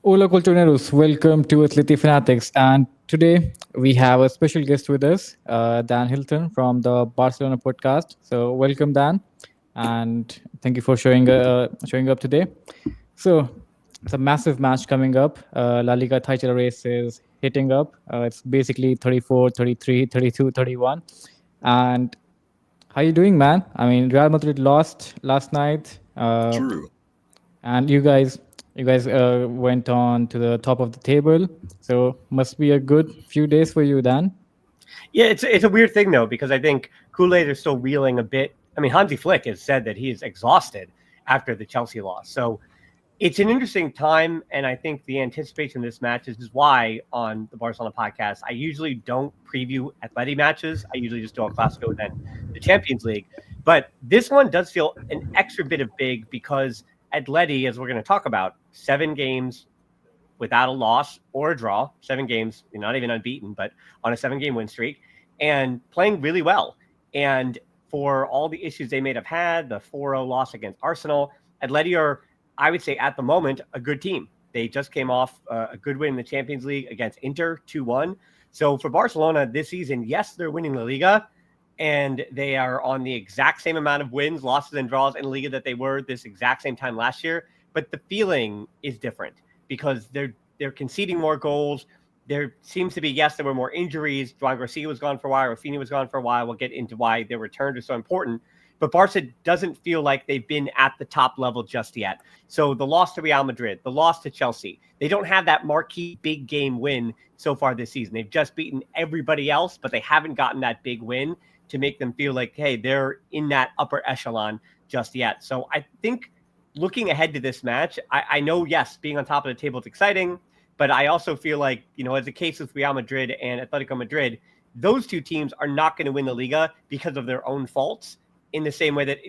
Hola Colchoneros, welcome to Atleti Fanatics. And today we have a special guest with us, Dan Hilton from the Barcelona podcast. So welcome, Dan, and thank you for showing up today. So it's a massive match coming up. La Liga title race is hitting up. It's basically 34, 33, 32, 31. And how you doing, man? I mean, Real Madrid lost last night. True. And you guys went on to the top of the table, so must be a good few days for you, Dan. Yeah, it's a weird thing though because I think Kool-Aid is still reeling a bit. I mean, Hansi Flick has said that he is exhausted after the Chelsea loss, so it's an interesting time. And I think the anticipation of this match is why on the Barcelona podcast I usually don't preview Atleti matches. I usually just do a Clasico, then the Champions League. But this one does feel an extra bit of big because Atleti, as we're going to talk about, 7 games without a loss or a draw, 7 games, not even unbeaten, but on a 7-game win streak and playing really well. And for all the issues they may have had, the 4-0 loss against Arsenal, Atleti are, I would say at the moment, a good team. They just came off a good win in the Champions League against Inter 2-1. So for Barcelona this season, yes, they're winning La Liga and they are on the exact same amount of wins, losses, and draws in La Liga that they were this exact same time last year. But the feeling is different because they're conceding more goals. There seems to be, yes, there were more injuries. Juan Garcia was gone for a while. Rafinha was gone for a while. We'll get into why their returns are so important. But Barca doesn't feel like they've been at the top level just yet. So the loss to Real Madrid, the loss to Chelsea, they don't have that marquee big game win so far this season. They've just beaten everybody else, but they haven't gotten that big win to make them feel like, hey, they're in that upper echelon just yet. So I think looking ahead to this match, I know, yes, being on top of the table is exciting, but I also feel like, as the case with Real Madrid and Atletico Madrid, those two teams are not going to win the Liga because of their own faults in the same way that,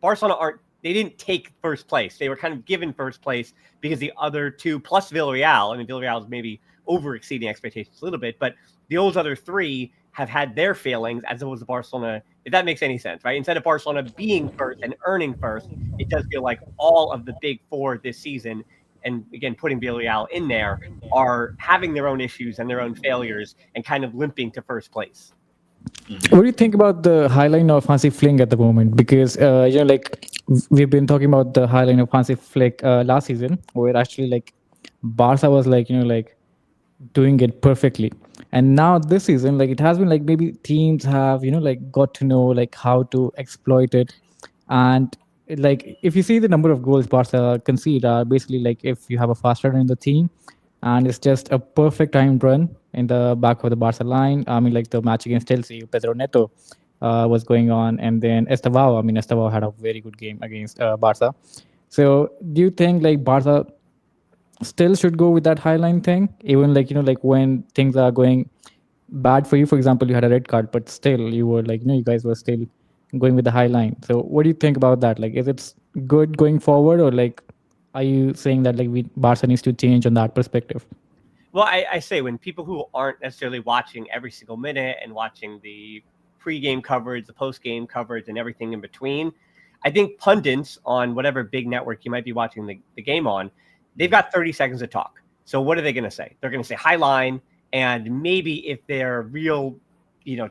Barcelona they didn't take first place. They were kind of given first place because the other two, plus Villarreal, I mean, Villarreal is maybe over exceeding expectations a little bit, but those other three have had their failings as opposed to Barcelona, if that makes any sense, right? Instead of Barcelona being first and earning first, it does feel like all of the big four this season, and again, putting Villarreal in there, are having their own issues and their own failures and kind of limping to first place. What do you think about the highline of Hansi Flick at the moment? Because like we've been talking about the highline of Hansi Flick last season, where actually like Barca was like doing it perfectly, and now this season like it has been like maybe teams have like got to know like how to exploit it. And like if you see the number of goals Barca concede are basically like if you have a fast runner in the team and it's just a perfect timed run in the back of the Barca line. I mean, like the match against Chelsea, Pedro Neto was going on, and then Estevao. I mean, Estevao had a very good game against Barca. So, do you think like Barca still should go with that highline thing, even like like when things are going bad for you? For example, you had a red card, but still you were like you guys were still going with the high line. So, what do you think about that? Like, is it good going forward, or like are you saying that like Barca needs to change on that perspective? Well, I say when people who aren't necessarily watching every single minute and watching the pre-game coverage, the post-game coverage, and everything in between, I think pundits on whatever big network you might be watching the game on, they've got 30 seconds to talk. So what are they going to say? They're going to say high line, and maybe if they're real,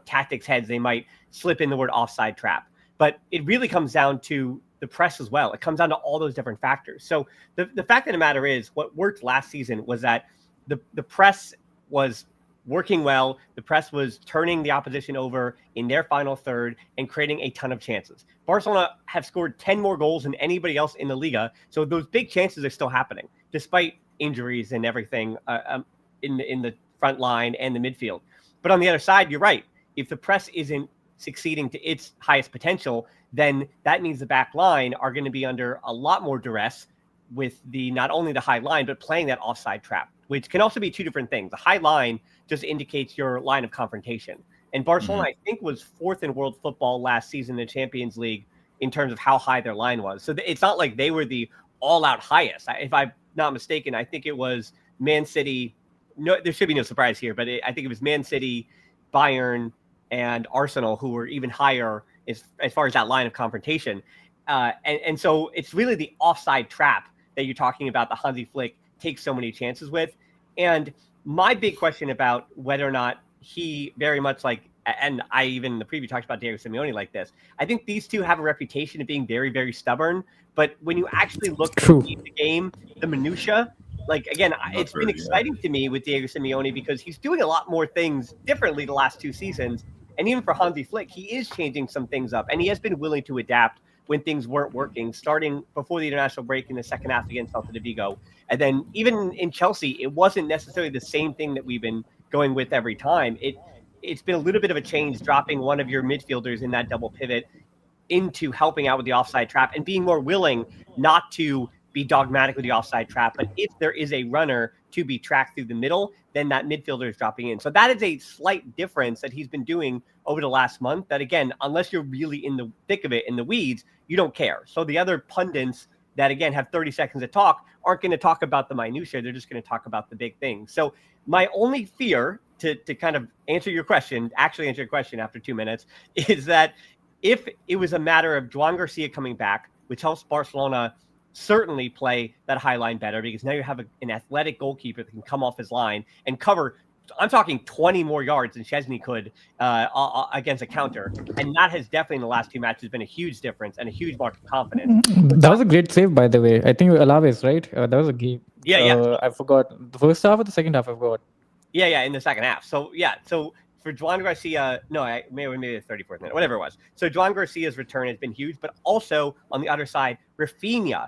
tactics heads, they might slip in the word offside trap. But it really comes down to the press as well. It comes down to all those different factors. So the fact of the matter is, what worked last season was that the press was working well. The press was turning the opposition over in their final third and creating a ton of chances. Barcelona have scored 10 more goals than anybody else in the Liga. So those big chances are still happening, despite injuries and everything in the front line and the midfield. But on the other side, you're right. If the press isn't succeeding to its highest potential, then that means the back line are going to be under a lot more duress with not only the high line, but playing that offside trap, which can also be two different things. The high line just indicates your line of confrontation. And Barcelona, I think, was fourth in world football last season in the Champions League in terms of how high their line was. So it's not like they were the all-out highest. If I'm not mistaken, I think it was Man City. No, there should be no surprise here, but I think it was Man City, Bayern, and Arsenal who were even higher as far as that line of confrontation. And so it's really the offside trap that you're talking about, the Hansi Flick takes so many chances with. And my big question about whether or not he very much like, and I even in the preview talked about Diego Simeone like this, I think these two have a reputation of being very, very stubborn. But when you actually look at the game, the minutia, like, again, it's been exciting to me with Diego Simeone because he's doing a lot more things differently the last 2 seasons. And even for Hansi Flick, he is changing some things up. And he has been willing to adapt when things weren't working, starting before the international break in the second half against Celta de Vigo. And then even in Chelsea, it wasn't necessarily the same thing that we've been going with every time. It's been a little bit of a change, dropping one of your midfielders in that double pivot into helping out with the offside trap and being more willing not to be dogmatic with the offside trap, but if there is a runner to be tracked through the middle, then that midfielder is dropping in. So that is a slight difference that he's been doing over the last month that, again, unless you're really in the thick of it, in the weeds, you don't care. So the other pundits that, again, have 30 seconds to talk aren't going to talk about the minutiae. They're just going to talk about the big things. So my only fear to kind of answer your question after 2 minutes, is that if it was a matter of Joan Garcia coming back, which helps Barcelona certainly play that high line better because now you have an athletic goalkeeper that can come off his line and cover, I'm talking 20 more yards than Chesney could against a counter. And that has definitely in the last 2 matches been a huge difference and a huge mark of confidence. That was a great save, by the way. I think Alavés, right? That was a game. Yeah. I forgot. The first half or the second half, I forgot. Yeah, in the second half. So, so for Joan Garcia, maybe the 34th minute, whatever it was. So Joan Garcia's return has been huge, but also on the other side, Rafinha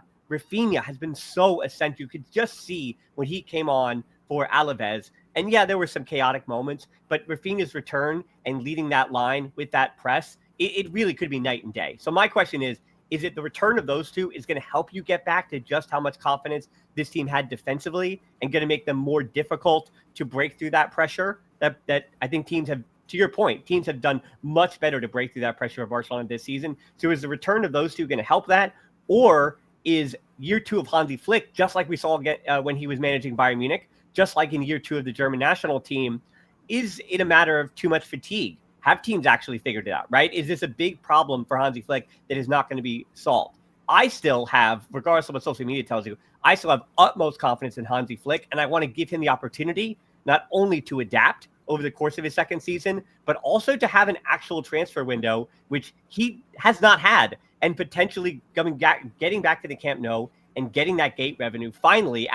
has been so essential. You could just see when he came on for Alavés, and yeah, there were some chaotic moments, but Rafinha's return and leading that line with that press, it really could be night and day. So my question is it the return of those two is going to help you get back to just how much confidence this team had defensively and going to make them more difficult to break through that pressure that I think teams have, to your point, teams have done much better to break through that pressure of Barcelona this season. So is the return of those two going to help that? Or is year 2 of Hansi Flick, just like we saw when he was managing Bayern Munich, just like in year 2 of the German national team, is it a matter of too much fatigue? Have teams actually figured it out, right? Is this a big problem for Hansi Flick that is not going to be solved? I still have, regardless of what social media tells you, I still have utmost confidence in Hansi Flick, and I want to give him the opportunity not only to adapt over the course of his second season, but also to have an actual transfer window, which he has not had, and potentially getting back to the Camp Nou and getting that gate revenue finally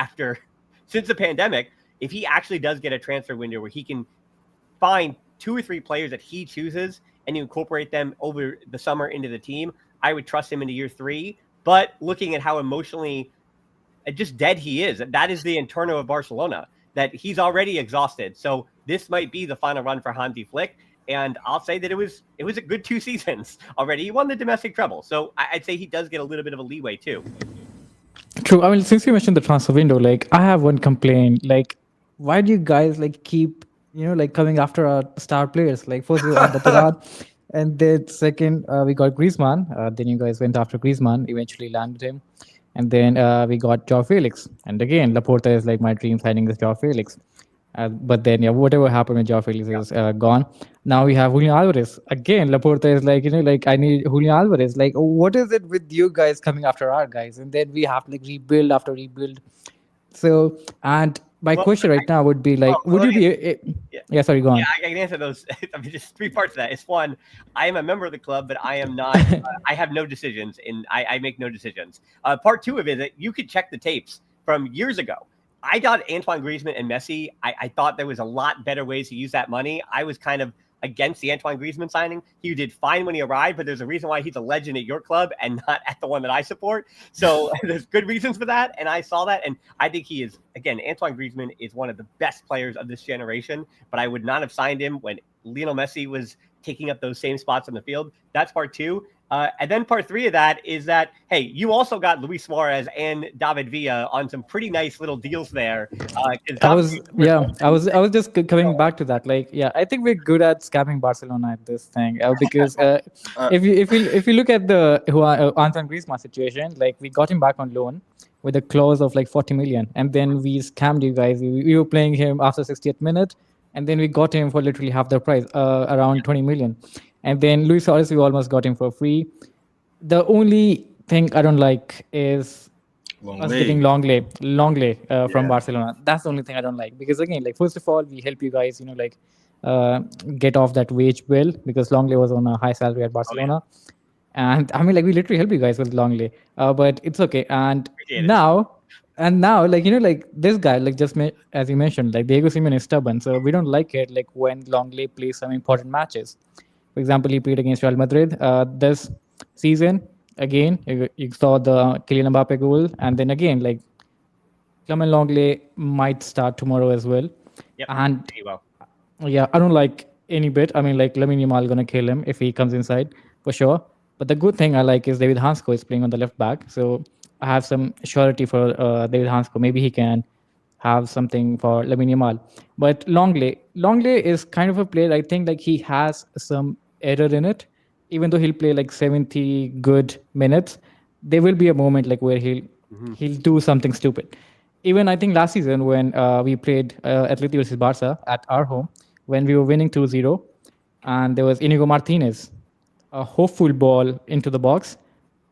since the pandemic. If he actually does get a transfer window where he can find 2 or 3 players that he chooses and incorporate them over the summer into the team, I would trust him into year 3. But looking at how emotionally just dead he is, that is the interno of Barcelona, that he's already exhausted. So this might be the final run for Hansi Flick. And I'll say that it was a good 2 seasons already. He won the domestic treble. So I'd say he does get a little bit of a leeway too. True. I mean, since you mentioned the transfer window, like I have one complaint. Like, why do you guys like keep, coming after our star players? Like first we got Turan, and then second we got Griezmann. Then you guys went after Griezmann, eventually landed him. And then we got Joao Felix. And again, Laporta is like my dream signing is Joao Felix. But then, whatever happened with Joao Felix is gone. Now we have Julian Alvarez. Again, Laporta is like, I need Julian Alvarez. Like, what is it with you guys coming after our guys? And then we have to rebuild after rebuild. So, and my question right now would be would you be... Yeah, sorry, go on. Yeah, I can answer those. I mean, just 3 parts of that. It's one, I am a member of the club, but I am not, I have no decisions, and I make no decisions. Part 2 of it is that you could check the tapes from years ago. I got Antoine Griezmann and Messi. I thought there was a lot better ways to use that money. I was kind of against the Antoine Griezmann signing. He did fine when he arrived, but there's a reason why he's a legend at your club and not at the one that I support. So there's good reasons for that. And I saw that. And I think he is, again, Antoine Griezmann is one of the best players of this generation, but I would not have signed him when Lionel Messi was taking up those same spots on the field. That's part 2. And then part 3 of that is that, hey, you also got Luis Suarez and David Villa on some pretty nice little deals there. I was just coming back to that. I think we're good at scamming Barcelona at this thing because if you look at the Antoine Griezmann situation, we got him back on loan with a clause of 40 million, and then we scammed you guys. We were playing him after 60th minute, and then we got him for literally half the price, around 20 million. And then Luis Suarez, we almost got him for free. The only thing I don't like is us getting Longley from Yeah. Barcelona. That's the only thing I don't like, because again, like, first of all, we help you guys, uh, get off that wage bill, because Longley was on a high salary at Oh yeah, Barcelona, and I mean, like, we literally help you guys with Longley, but it's okay. appreciate it. Now, like, like, this guy, like, as you mentioned, like, Diego Simeone is stubborn, so we don't like it, like, when Longley plays some important matches. For example, he played against Real Madrid this season. Again, you saw the Kylian Mbappe goal, and then again, like, Clement Longley might start tomorrow as well. Yep. And He will. yeah, I don't like any bit. I mean, like, Lamine Yamal gonna kill him if he comes inside for sure. But the good thing I like is David Hansko is playing on the left back, so I have some surety for David Hansko. Maybe he can have something for Lamine Yamal. But Longley is kind of a player. I think, like, he has some error in it. Even though he'll play like 70 good minutes, there will be a moment like where Mm-hmm. he'll do something stupid. Even I think last season when we played Atleti versus Barça at our home, when we were winning 2-0, and there was Inigo Martinez, a hopeful ball into the box.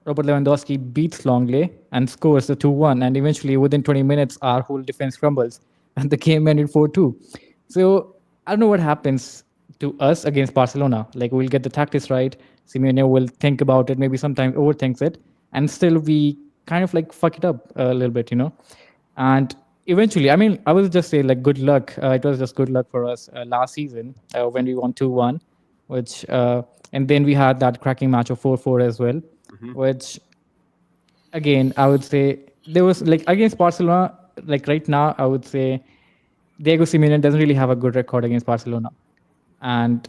Robert Lewandowski beats Longley and scores the 2-1. And eventually, within 20 minutes, our whole defense crumbles and the game ended 4-2. So I don't know what happens to us against Barcelona. Like, we'll get the tactics right. Simeone will think about it, maybe sometimes overthinks it. And still, we kind of like fuck it up a little bit. And eventually, I mean, I will just say, like, good luck. It was just good luck for us last season when we won 2-1, and then we had that cracking match of 4-4 as well, Mm-hmm. which, again, I would say there was, like, against Barcelona, like, right now, I would say Diego Simeone doesn't really have a good record against Barcelona. And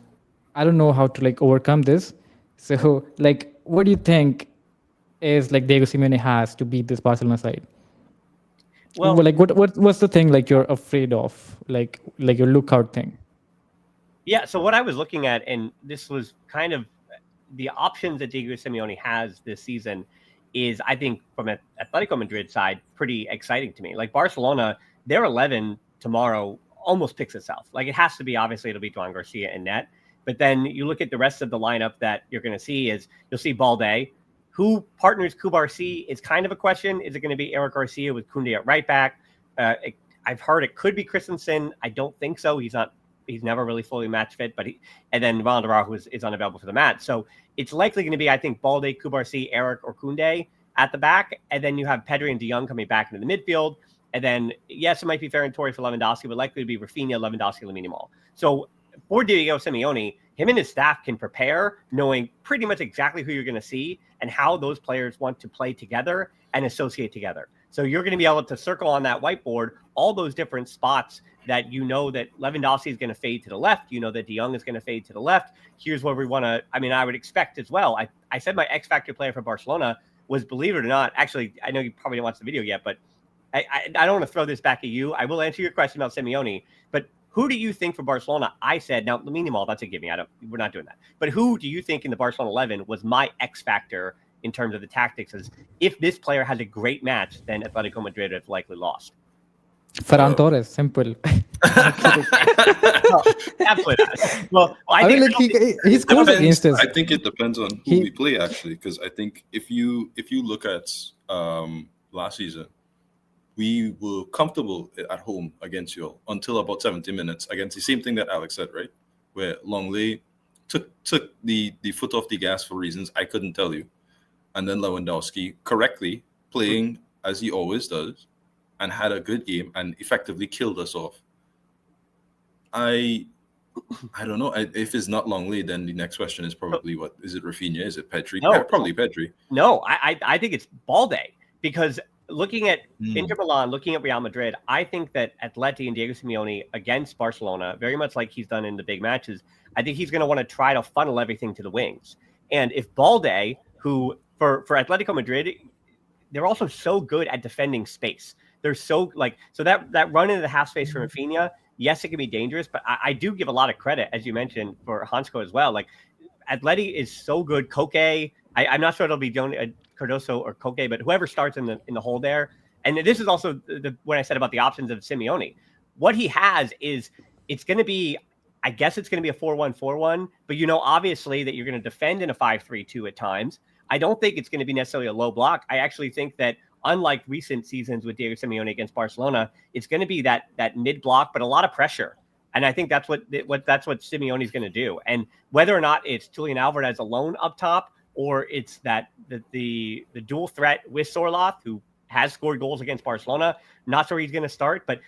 I don't know how to, like, overcome this. So, like, what do you think is, like, Diego Simeone has to beat this Barcelona side? Well, Like, what's the thing, like, you're afraid of, like your lookout thing? yeah. So what I was looking at, and this was kind of the options that Diego Simeone has this season, is I think from an Atletico Madrid side pretty exciting to me. Like Barcelona, their 11 tomorrow almost picks itself. Like it has to be, obviously it'll be Joan Garcia in net. But then you look at the rest of the lineup that you're going to see is you'll see Balde, who partners Kubarsi is kind of a question. Is it going to be Eric Garcia with Koundé at right back? I've heard it could be Christensen. I don't think so. He's never really fully match fit, and then Ronald Araujo is unavailable for the match. So it's likely going to be, I think, Balde, Kubarsi, Eric, or Koundé at the back. And then you have Pedri and De Jong coming back into the midfield. And then, yes, it might be Ferran Torres for Lewandowski, but likely to be Rafinha, Lewandowski, Lamine Yamal. So for Diego Simeone, him and his staff can prepare knowing pretty much exactly who you're going to see and how those players want to play together and associate together. So you're going to be able to circle on that whiteboard all those different spots that you know that Lewandowski is going to fade to the left. You know that De Jong is going to fade to the left. Here's where we want to, I mean, I would expect as well. I said my X Factor player for Barcelona was, believe it or not, actually, I know you probably didn't watch the video yet, but I don't want to throw this back at you. I will answer your question about Simeone, but who do you think for Barcelona? I said, now, Lamine Yamal, that's a gimme. We're not doing that. But who do you think in the Barcelona 11 was my X Factor in terms of the tactics? As if this player has a great match, then Atletico Madrid have likely lost. Ferran Torres, simple. No, absolutely not. Well, I mean, like, he scores against us. I think it depends on who we play, actually, because I think if you look at last season, we were comfortable at home against you all until about 70 minutes against the same thing that Alex said, right? Where Longley took the foot off the gas for reasons I couldn't tell you. And then Lewandowski correctly playing as he always does and had a good game and effectively killed us off. I don't know. If it's not Longley, then the next question is probably what? Is it Rafinha? Is it Pedri? No, probably Pedri. No, I think it's Balde, because looking at Inter Milan, looking at Real Madrid, I think that Atleti and Diego Simeone against Barcelona, very much like he's done in the big matches, I think he's going to want to try to funnel everything to the wings. And if Balde, who for Atletico Madrid, they're also so good at defending space. They're so that run into the half space for Rafinha, yes, it can be dangerous, but I do give a lot of credit, as you mentioned, for Hansko as well. Like Atleti is so good. Koke, I'm not sure it'll be Cardoso or Koke, but whoever starts in the hole there. And this is also what I said about the options of Simeone. What he has is it's going to be, I guess it's going to be a 4-1-4-1, but obviously that you're going to defend in a 5-3-2 at times. I don't think it's going to be necessarily a low block. I actually think that unlike recent seasons with Diego Simeone against Barcelona, it's going to be that mid block, but a lot of pressure. And I think that's what Simeone is going to do. And whether or not it's Julian Alvarez alone up top, or it's that the dual threat with Sorloth, who has scored goals against Barcelona, not sure he's going to start. But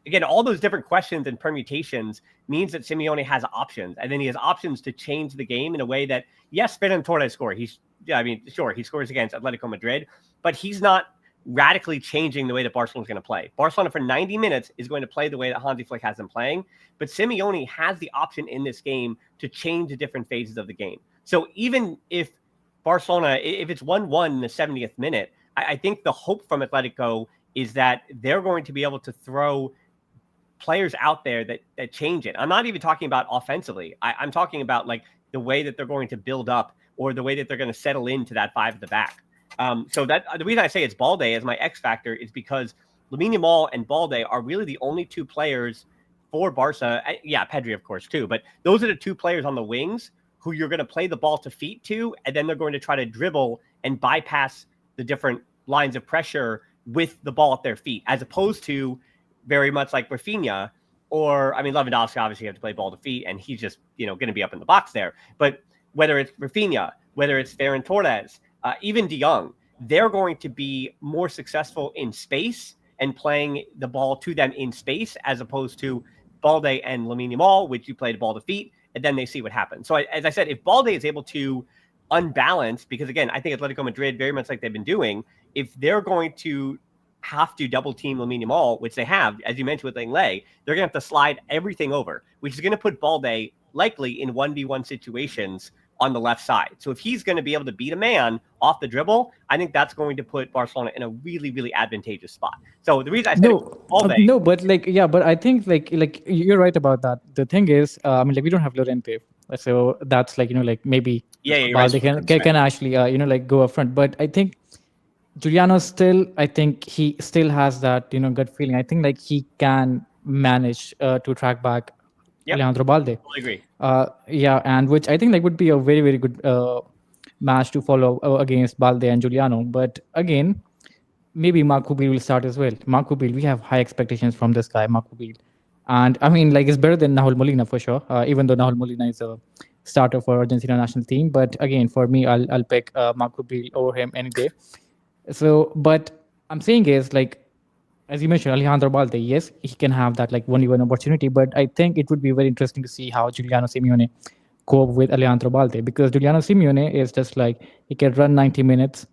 again, all those different questions and permutations means that Simeone has options, and then he has options to change the game in a way that, yes, Ferran Torres score. He scores against Atletico Madrid, but he's not radically changing the way that Barcelona's going to play. Barcelona for 90 minutes is going to play the way that Hansi Flick has them playing, but Simeone has the option in this game to change the different phases of the game. So even if Barcelona, if it's 1-1 in the 70th minute, I think the hope from Atletico is that they're going to be able to throw players out there that change it. I'm not even talking about offensively. I'm talking about like the way that they're going to build up, or the way that they're going to settle into that five at the back. So that the reason I say it's Balde as my X factor is because Lamine Yamal and Balde are really the only two players for Barca. Yeah, Pedri, of course, too. But those are the two players on the wings who you're going to play the ball to feet to, and then they're going to try to dribble and bypass the different lines of pressure with the ball at their feet, as opposed to very much like Rafinha, or, I mean, Lewandowski, obviously you have to play ball to feet, and he's just, going to be up in the box there. But whether it's Rafinha, whether it's Ferran Torres, even De Jong, they're going to be more successful in space and playing the ball to them in space, as opposed to Balde and Lamine Yamal, which you play the ball to feet, and then they see what happens. So as I said, if Balde is able to unbalance, because again, I think Atletico Madrid, very much like they've been doing, if they're going to have to double team Lamine Yamal, which they have, as you mentioned with Lenglet, they're going to have to slide everything over, which is going to put Balde likely in 1v1 situations on the left side. So if he's going to be able to beat a man off the dribble, I think that's going to put Barcelona in a really, really advantageous spot. So the reason I said no, but but I think like you're right about that. The thing is, I mean, like, we don't have Llorente, so that's like, maybe Balde can actually go up front. But I think Giuliano still, I think he still has that gut feeling. I think like he can manage to track back Alejandro Balde. I agree. And which I think like would be a very, very good match to follow against Balde and Giuliano. But again, maybe Marc Hubil will start as well. Marc Hubil, we have high expectations from this guy, Marc Hubil. And I mean, like, it's better than Nahuel Molina for sure, even though Nahuel Molina is a starter for Argentina national team. But again, for me, I'll pick Marc Hubil over him any day. So, but I'm saying is, like, as you mentioned, Alejandro Balde, yes, he can have that like 1v1 opportunity, but I think it would be very interesting to see how Giuliano Simeone cope with Alejandro Balde, because Giuliano Simeone is just like, he can run 90 minutes,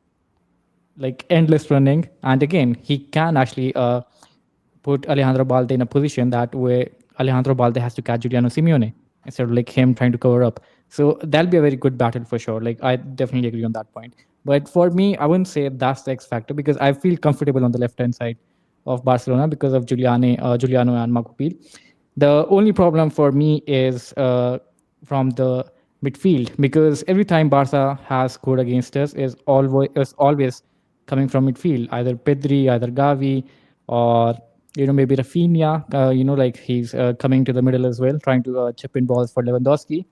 like endless running, and again, he can actually put Alejandro Balde in a position that where Alejandro Balde has to catch Giuliano Simeone instead of like him trying to cover up. So that'll be a very good battle for sure. Like, I definitely agree on that point. But for me, I wouldn't say that's the X factor, because I feel comfortable on the left-hand side of Barcelona because of Giuliano and Marc Hubil. The only problem for me is from the midfield, because every time Barca has scored against us is always coming from midfield, either Pedri, either Gavi, or maybe Rafinha. Like, he's coming to the middle as well, trying to chip in balls for Lewandowski.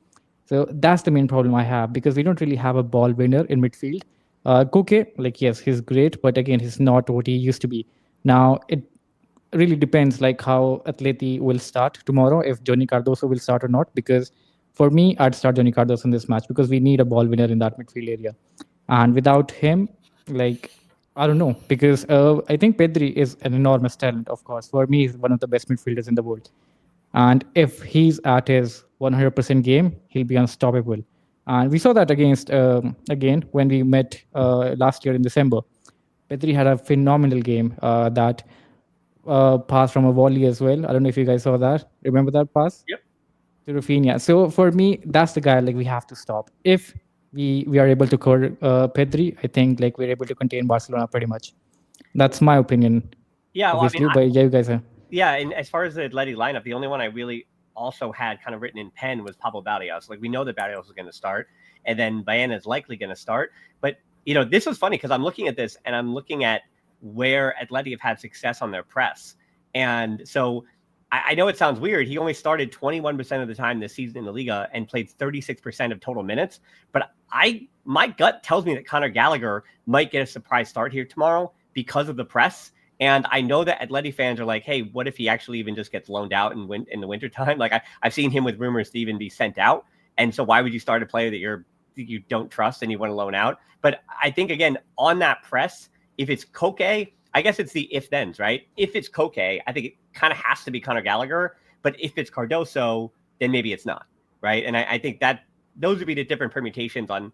So that's the main problem I have, because we don't really have a ball winner in midfield. Koke, like, yes, he's great, but again, he's not what he used to be. Now, it really depends like how Atleti will start tomorrow, if Johnny Cardoso will start or not, because for me, I'd start Johnny Cardoso in this match because we need a ball winner in that midfield area. And without him, like, I don't know, because I think Pedri is an enormous talent, of course. For me, he's one of the best midfielders in the world. And if he's at his 100% game, he'll be unstoppable. And we saw that again when we met last year in December. Pedri had a phenomenal game that pass from a volley as well. I don't know if you guys saw that. Remember that pass? Yep. To Rafinha. So for me, that's the guy like we have to stop. If we are able to cover Pedri, I think like we're able to contain Barcelona pretty much. That's my opinion. Yeah, well, obviously, but yeah, you guys are. Yeah, and as far as the Atleti lineup, the only one I really also had kind of written in pen was Pablo Barrios. Like, we know that Barrios is going to start, and then Baena is likely going to start. But, this was funny because I'm looking at this, and I'm looking at where Atleti have had success on their press. And so I know it sounds weird. He only started 21% of the time this season in the Liga and played 36% of total minutes. But my gut tells me that Conor Gallagher might get a surprise start here tomorrow, because of the press. And I know that Atleti fans are like, hey, what if he actually even just gets loaned out in the wintertime? Like I've seen him with rumors to even be sent out. And so why would you start a player that you don't trust and you want to loan out? But I think, again, on that press, if it's Koke, I guess it's the if-thens, right? If it's Koke, I think it kind of has to be Conor Gallagher. But if it's Cardoso, then maybe it's not, right? And I think that those would be the different permutations on,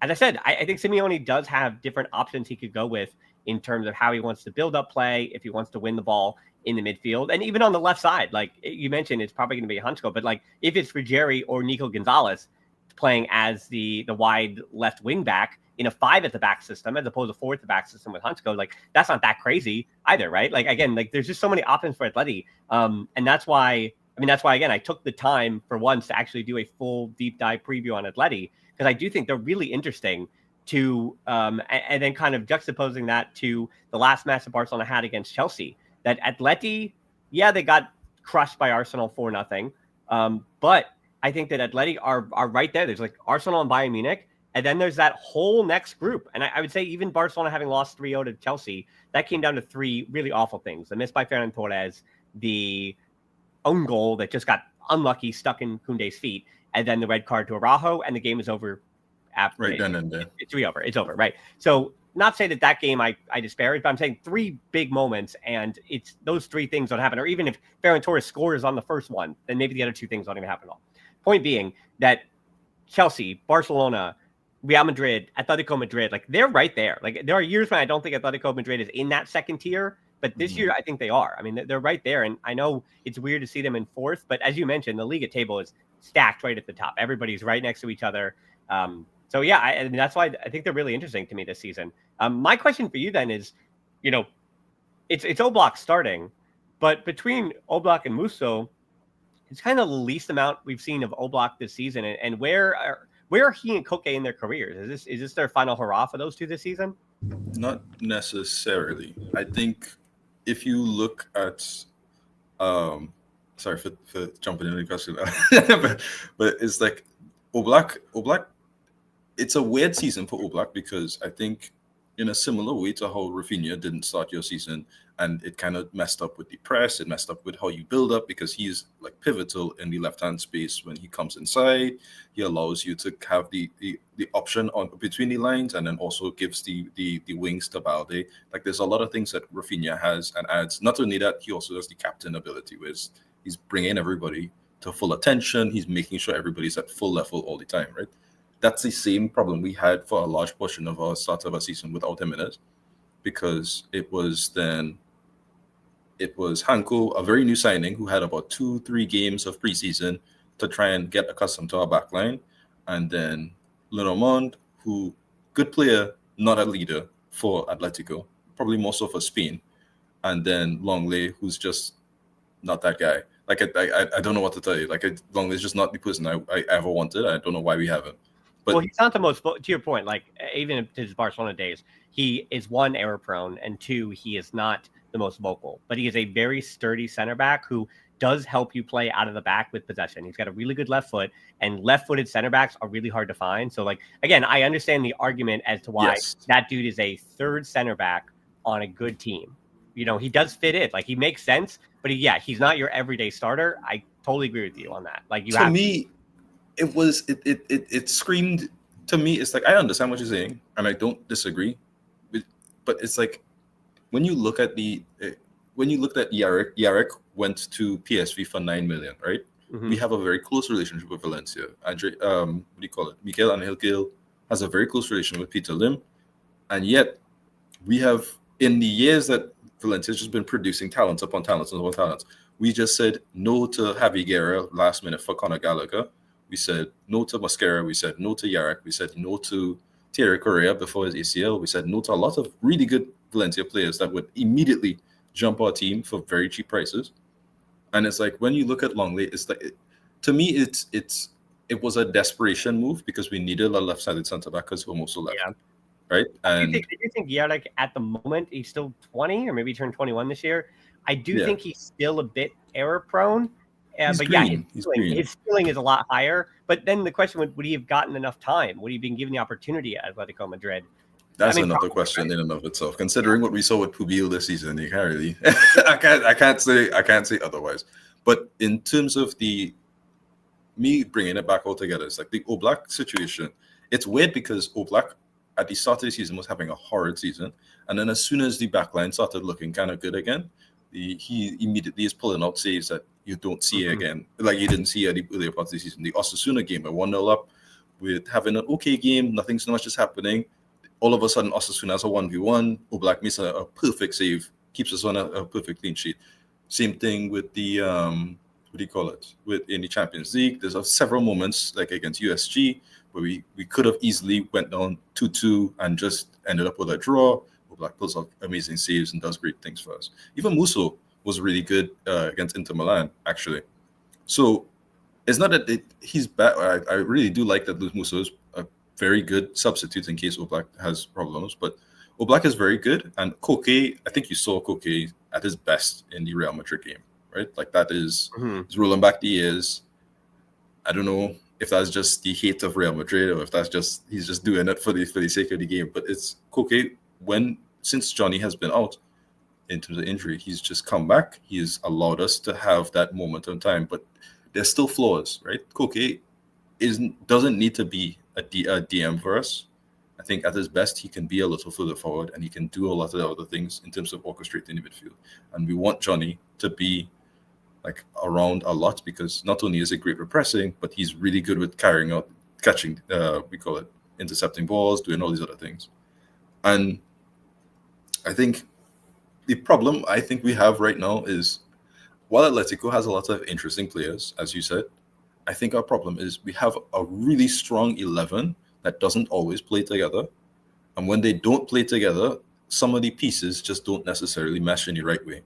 as I said, I think Simeone does have different options he could go with in terms of how he wants to build up play, if he wants to win the ball in the midfield. And even on the left side, like you mentioned, it's probably going to be Hansko, but like if it's Ruggieri or Nico Gonzalez playing as the wide left wing back in a 5 at the back system, as opposed to 4 at the back system with Hansko, like that's not that crazy either, right? Like, again, like there's just so many options for Atleti. And that's why, again, I took the time for once to actually do a full deep dive preview on Atleti, because I do think they're really interesting to, and then kind of juxtaposing that to the last match that Barcelona had against Chelsea, that Atleti, yeah, they got crushed by Arsenal 4-0. But I think that Atleti are right there. There's like Arsenal and Bayern Munich, and then there's that whole next group. And I would say even Barcelona having lost 3-0 to Chelsea, that came down to 3 really awful things. The miss by Ferran Torres, the own goal that just got unlucky, stuck in Koundé's feet, and then the red card to Araujo, and the game is over. After Right then and there. It's over. It's over, right? So not say that game I disparage, but I'm saying 3 big moments, and it's those 3 things don't happen. Or even if Ferran Torres scores on the first one, then maybe the other 2 things don't even happen at all. Point being that Chelsea, Barcelona, Real Madrid, Atletico Madrid, like they're right there. Like there are years when I don't think Atletico Madrid is in that second tier, but this year I think they are. I mean, they're right there, and I know it's weird to see them in 4th, but as you mentioned, the Liga table is stacked right at the top. Everybody's right next to each other. So yeah, I mean, that's why I think they're really interesting to me this season. My question for you then is, it's Oblak starting, but between Oblak and Musso, it's kind of the least amount we've seen of Oblak this season. And where are he and Koke in their careers? Is this their final hurrah for those 2 this season? Not necessarily. I think if you look at, sorry for jumping in the question, but it's like Oblak. It's a weird season for Oblak because I think in a similar way to how Rafinha didn't start your season, and it kind of messed up with the press, it messed up with how you build up, because he's like pivotal in the left-hand space when he comes inside. He allows you to have the option on between the lines, and then also gives the wings to Balde. Like there's a lot of things that Rafinha has and adds. Not only that, he also has the captain ability, where he's bringing everybody to full attention. He's making sure everybody's at full level all the time, right? That's the same problem we had for a large portion of our start of our season without him in it, because it was Hanko, a very new signing, who had about 2-3 games of preseason to try and get accustomed to our backline, and then Lenormand, who good player, not a leader for Atletico, probably more so for Spain, and then Longley, who's just not that guy. Like I don't know what to tell you. Like Longley's just not the person I ever wanted. I don't know why we have him. But, well, he's not the most, to your point, like even in his Barcelona days, he is 1, error prone, and 2, he is not the most vocal, but he is a very sturdy center back who does help you play out of the back with possession. He's got a really good left foot, and left-footed center backs are really hard to find. So like, again, I understand the argument as to why that dude is a 3rd center back on a good team. He does fit in, like he makes sense, but he's not your everyday starter. I totally agree with you on that. Like to me, it screamed to me. It's like, I understand what you're saying, and I don't disagree, but it's like when you look at Yarek went to PSV for 9 million, right? Mm-hmm. We have a very close relationship with Valencia. Mikel Angel has a very close relationship with Peter Lim, and yet we have, in the years that Valencia's just been producing talents upon talents upon talents, we just said no to Javi Guerra last minute for Conor Gallagher. We said no to Mosquera. We said no to Yarek. We said no to Thierry Correa before his ACL. We said no to a lot of really good Valencia players that would immediately jump our team for very cheap prices. And it's like, when you look at Longley, it's like, to me, it was a desperation move because we needed a left-sided centre back because Hermoso left. Yeah. Right? And do you think Yarek at the moment, he's still 20 or maybe he turned 21 this year? I do think he's still a bit error prone. His ceiling is a lot higher. But then the question would he have gotten enough time? Would he have been given the opportunity at Atletico Madrid That's I mean, another probably, question right? in and of itself. Considering what we saw with Pubil this season, you can't really, I can't say otherwise. But in terms of me bringing it back all together, it's like the Oblak situation. It's weird because Oblak at the start of the season was having a horrid season, and then as soon as the backline started looking kind of good again, he immediately is pulling out saves that you don't see again, like you didn't see at the earlier part of the season. The Osasuna game, a 1-0 up, with having an okay game, nothing so much is happening. All of a sudden, Osasuna has a 1v1. Oblak makes a perfect save, keeps us on a perfect clean sheet. Same thing with the what do you call it? In the Champions League, there's several moments like against USG where we could have easily went down 2-2 and just ended up with a draw. Oblak pulls out amazing saves and does great things for us. Even Musso was really good against Inter Milan, actually. So it's not that he's bad. I really do like that Musso is a very good substitute in case Oblak has problems. But Oblak is very good. And Koke, I think you saw Koke at his best in the Real Madrid game, right? Like that is he's rolling back the years. I don't know if that's just the hate of Real Madrid or if that's just he's just doing it for the sake of the game. But it's Koke since Johnny has been out in terms of injury, he's just come back. He's allowed us to have that moment of time, but there's still flaws, right? Koke doesn't need to be a DM for us. I think at his best, he can be a little further forward and he can do a lot of the other things in terms of orchestrating the midfield. And we want Johnny to be like around a lot because not only is he great with pressing, but he's really good with catching, we call it intercepting balls, doing all these other things. And I think the problem I think we have right now is while Atletico has a lot of interesting players, as you said, I think our problem is we have a really strong 11 that doesn't always play together. And when they don't play together, some of the pieces just don't necessarily mesh in the right way.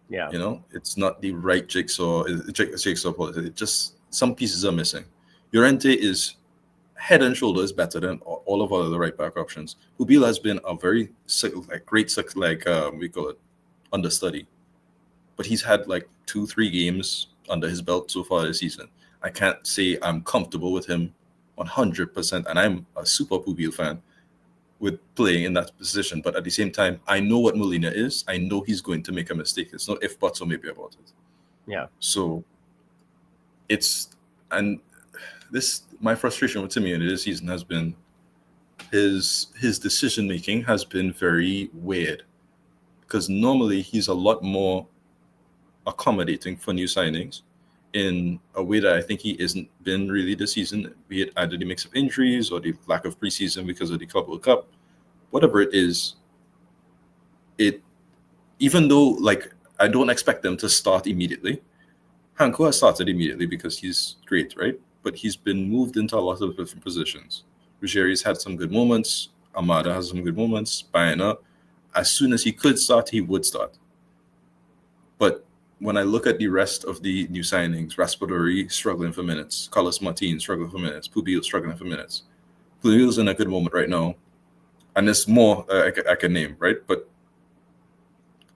Yeah. You know, it's not the right jigsaw puzzle. It just some pieces are missing. Llorente is head and shoulders better than all of our other right back options. Pubil has been a very great we call it understudy, but he's had like 2-3 games under his belt so far this season. I can't say I'm comfortable with him 100%, and I'm a super Pubil fan with playing in that position. But at the same time, I know what Molina is. I know he's going to make a mistake. It's not if, buts, or maybe about it. Yeah. So my frustration with Simeone this season has been his decision making has been very weird because normally he's a lot more accommodating for new signings in a way that I think he isn't been really this season, be it either the mix of injuries or the lack of preseason because of the Club World Cup, whatever it is. Even though like I don't expect them to start immediately, Hanko has started immediately because he's great, right? But he's been moved into a lot of different positions. Ruggieri's had some good moments. Amada has some good moments. Baena, as soon as he could start, he would start. But when I look at the rest of the new signings, Raspadori struggling for minutes, Carlos Martin struggling for minutes, Pubil struggling for minutes. Pubil's in a good moment right now. And there's more I can name, right? But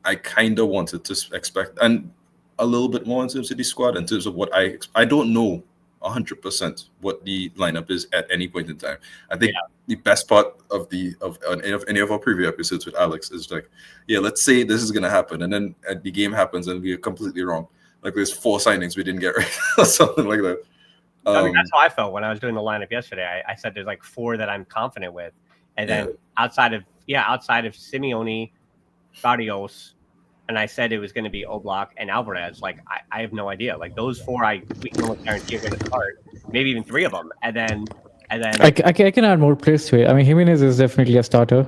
I kind of wanted to expect, and a little bit more in terms of the squad, in terms of what I don't know 100% what the lineup is at any point in time. I think the best part of any of our preview episodes with Alex is like, yeah, let's say this is gonna happen, and then the game happens and we are completely wrong. Like there's 4 signings we didn't get right, or something like that. I mean, that's how I felt when I was doing the lineup yesterday. I said there's like 4 that I'm confident with, and then outside of Simeone, Barrios, and I said it was going to be Oblak and Alvarez. Like I have no idea. Like those 4, we can almost guarantee are going to start. Maybe even 3 of them, and then I can add more players to it. I mean, Jimenez is definitely a starter.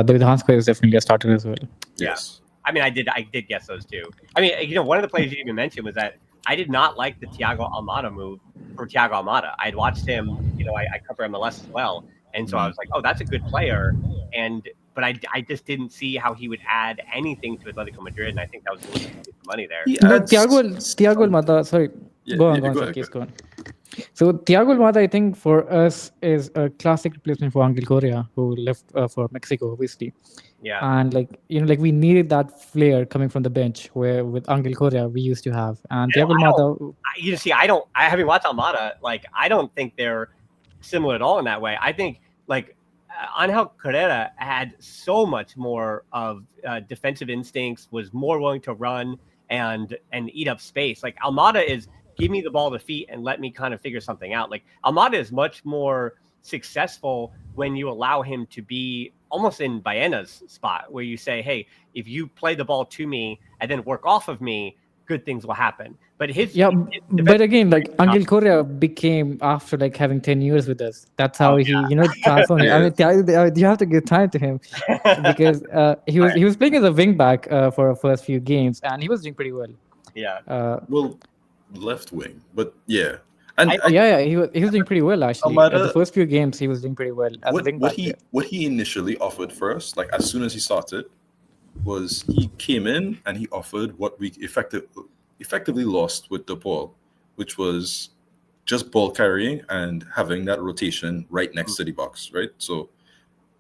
David Hansko is definitely a starter as well. Yes. I mean, I did guess those 2. I mean, one of the players you even mentioned was that I did not like the Thiago Almada move for Thiago Almada. I'd watched him. I cover MLS as well, and so I was like, oh, that's a good player, but I just didn't see how he would add anything to Atletico Madrid, and I think that was a little bit of money there. Thiago Almada, sorry. Go on, go on. So Thiago Almada, I think for us is a classic replacement for Angel Correa, who left for Mexico, obviously. Yeah. And we needed that flair coming from the bench, where with Angel Correa we used to have. And Thiago Almada. I haven't watched Almada. Like I don't think they're similar at all in that way. I think like Angel Carrera had so much more of defensive instincts, was more willing to run and eat up space. Like Almada is, give me the ball to feet and let me kind of figure something out. Like Almada is much more successful when you allow him to be almost in Baena's spot, where you say, hey, if you play the ball to me and then work off of me, good things will happen. But his but again, like Angel Correa became after like having 10 years with us. That's how he transformed. I mean, you have to give time to him because he was playing as a wing back for the first few games, and he was doing pretty well. Well, left wing, but yeah. And he was doing pretty well actually. The first few games he was doing pretty well as a wing back. What he initially offered first, like as soon as he started, was he came in and he offered what we effectively lost with DePaul, which was just ball carrying and having that rotation right next to the box, right? So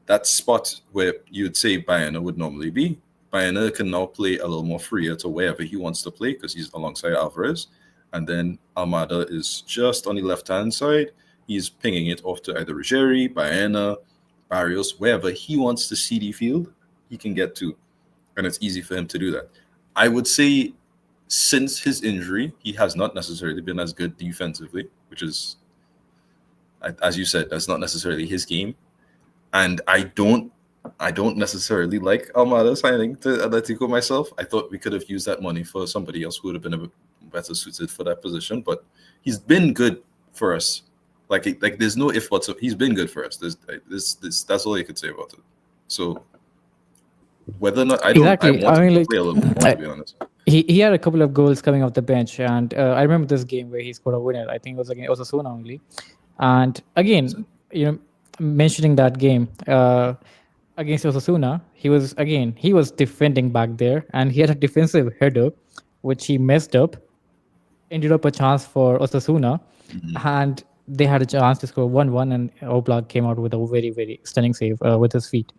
that spot where you'd say Baena would normally be, Baena can now play a little more freer to wherever he wants to play because he's alongside Alvarez. And then Almada is just on the left-hand side. He's pinging it off to either Ruggieri, Baena, Barrios, wherever he wants to see the field, he can get to. And it's easy for him to do that. I would say since his injury, he has not necessarily been as good defensively, which is, as you said, that's not necessarily his game. And I don't necessarily like Almada signing to Atletico myself. I thought we could have used that money for somebody else who would have been a bit better suited for that position. But he's been good for us. Like there's no if whatsoever. He's been good for us. That's all you could say about it. So whether or not I want him to play a little more, to be honest. He had a couple of goals coming off the bench, and I remember this game where he scored a winner. I think it was against Osasuna only. And again, mentioning that game against Osasuna, he was defending back there, and he had a defensive header, which he messed up, ended up a chance for Osasuna, and they had a chance to score 1-1, and Oblak came out with a very, very stunning save with his feet.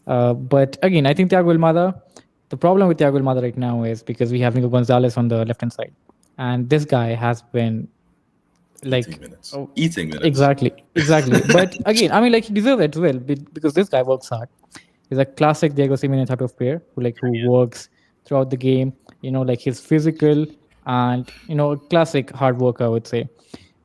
But again, I think Thiago Almada, the problem with Thiago Almada right now is because we have Nico Gonzalez on the left-hand side. And this guy has been eating minutes. Exactly. But again, I mean, like he deserves it as well because this guy works hard. He's a classic Diego Simeone type of player who works throughout the game. Like he's physical and, a classic hard worker, I would say.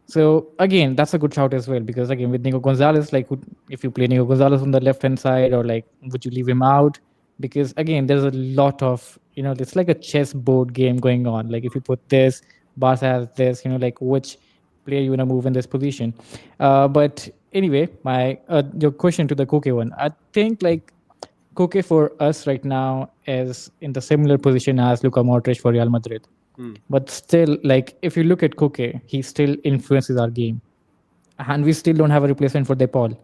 So again, that's a good shout as well because again with Nico Gonzalez, if you play Nico Gonzalez on the left hand side or would you leave him out? Because again, there's a lot of it's like a chessboard game going on. Like if you put this, Barca has this, which player you wanna move in this position. But anyway, your question to the Koke one, I think Koke for us right now is in the similar position as Luka Modric for Real Madrid. But still, if you look at Koke, he still influences our game. And we still don't have a replacement for DePaul.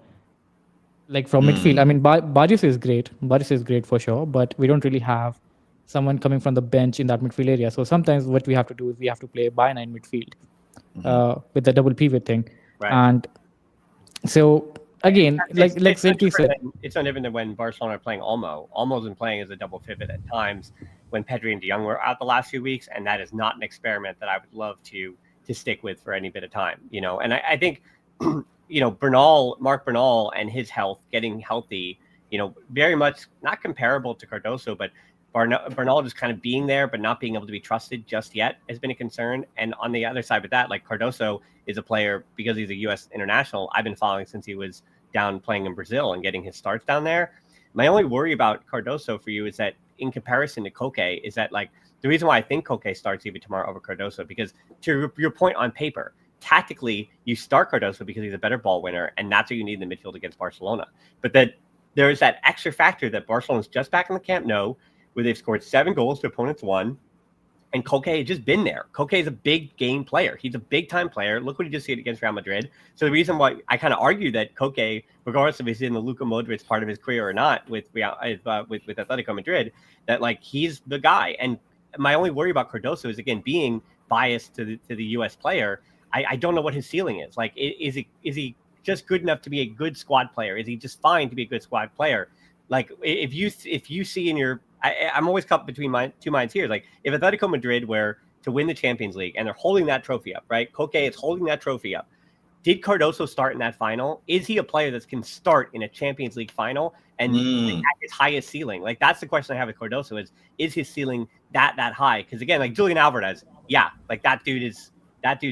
From midfield, I mean, Barrios is great. Barrios is great for sure, but we don't really have someone coming from the bench in that midfield area. So sometimes what we have to do is we have to play Baena in midfield with the double pivot thing. Right. And so, again, like Zenki said, it's no different than when Barcelona are playing Olmo. Olmo's been playing as a double pivot at times when Pedri and De Jong were out the last few weeks, and that is not an experiment that I would love to stick with for any bit of time. And I think Marc Bernal and his health, getting healthy, very much not comparable to Cardoso, but Bernal just kind of being there but not being able to be trusted just yet has been a concern. And on the other side with that, Cardoso is a player, because he's a U.S. international, I've been following since he was down playing in Brazil and getting his starts down there. My only worry about Cardoso for you is that in comparison to Koke is that the reason why I think Koke starts even tomorrow over Cardoso, because to your point on paper, tactically you start Cardoso because he's a better ball winner and that's what you need in the midfield against Barcelona. But that there is that extra factor that Barcelona's just back in the Camp Nou, where they've scored 7 goals to opponents 1, and Koke has just been there. Koke is a big game player. He's a big-time player. Look what he just did against Real Madrid. So the reason why I kind of argue that Koke, regardless of if he's in the Luka Modric part of his career or not with Atletico Madrid, that he's the guy. And my only worry about Cardoso is, again, being biased to the U.S. player. I don't know what his ceiling is. Is he just good enough to be a good squad player? Is he just fine to be a good squad player? If you see in your I'm always caught between two minds here. If Atletico Madrid were to win the Champions League and they're holding that trophy up, right? Koke is holding that trophy up. did Cardoso start in that final? Is he a player that can start in a Champions League final and at his highest ceiling? Like, that's the question I have with Cardoso is his ceiling that high? Because again, like Julian Alvarez, yeah, like that dude's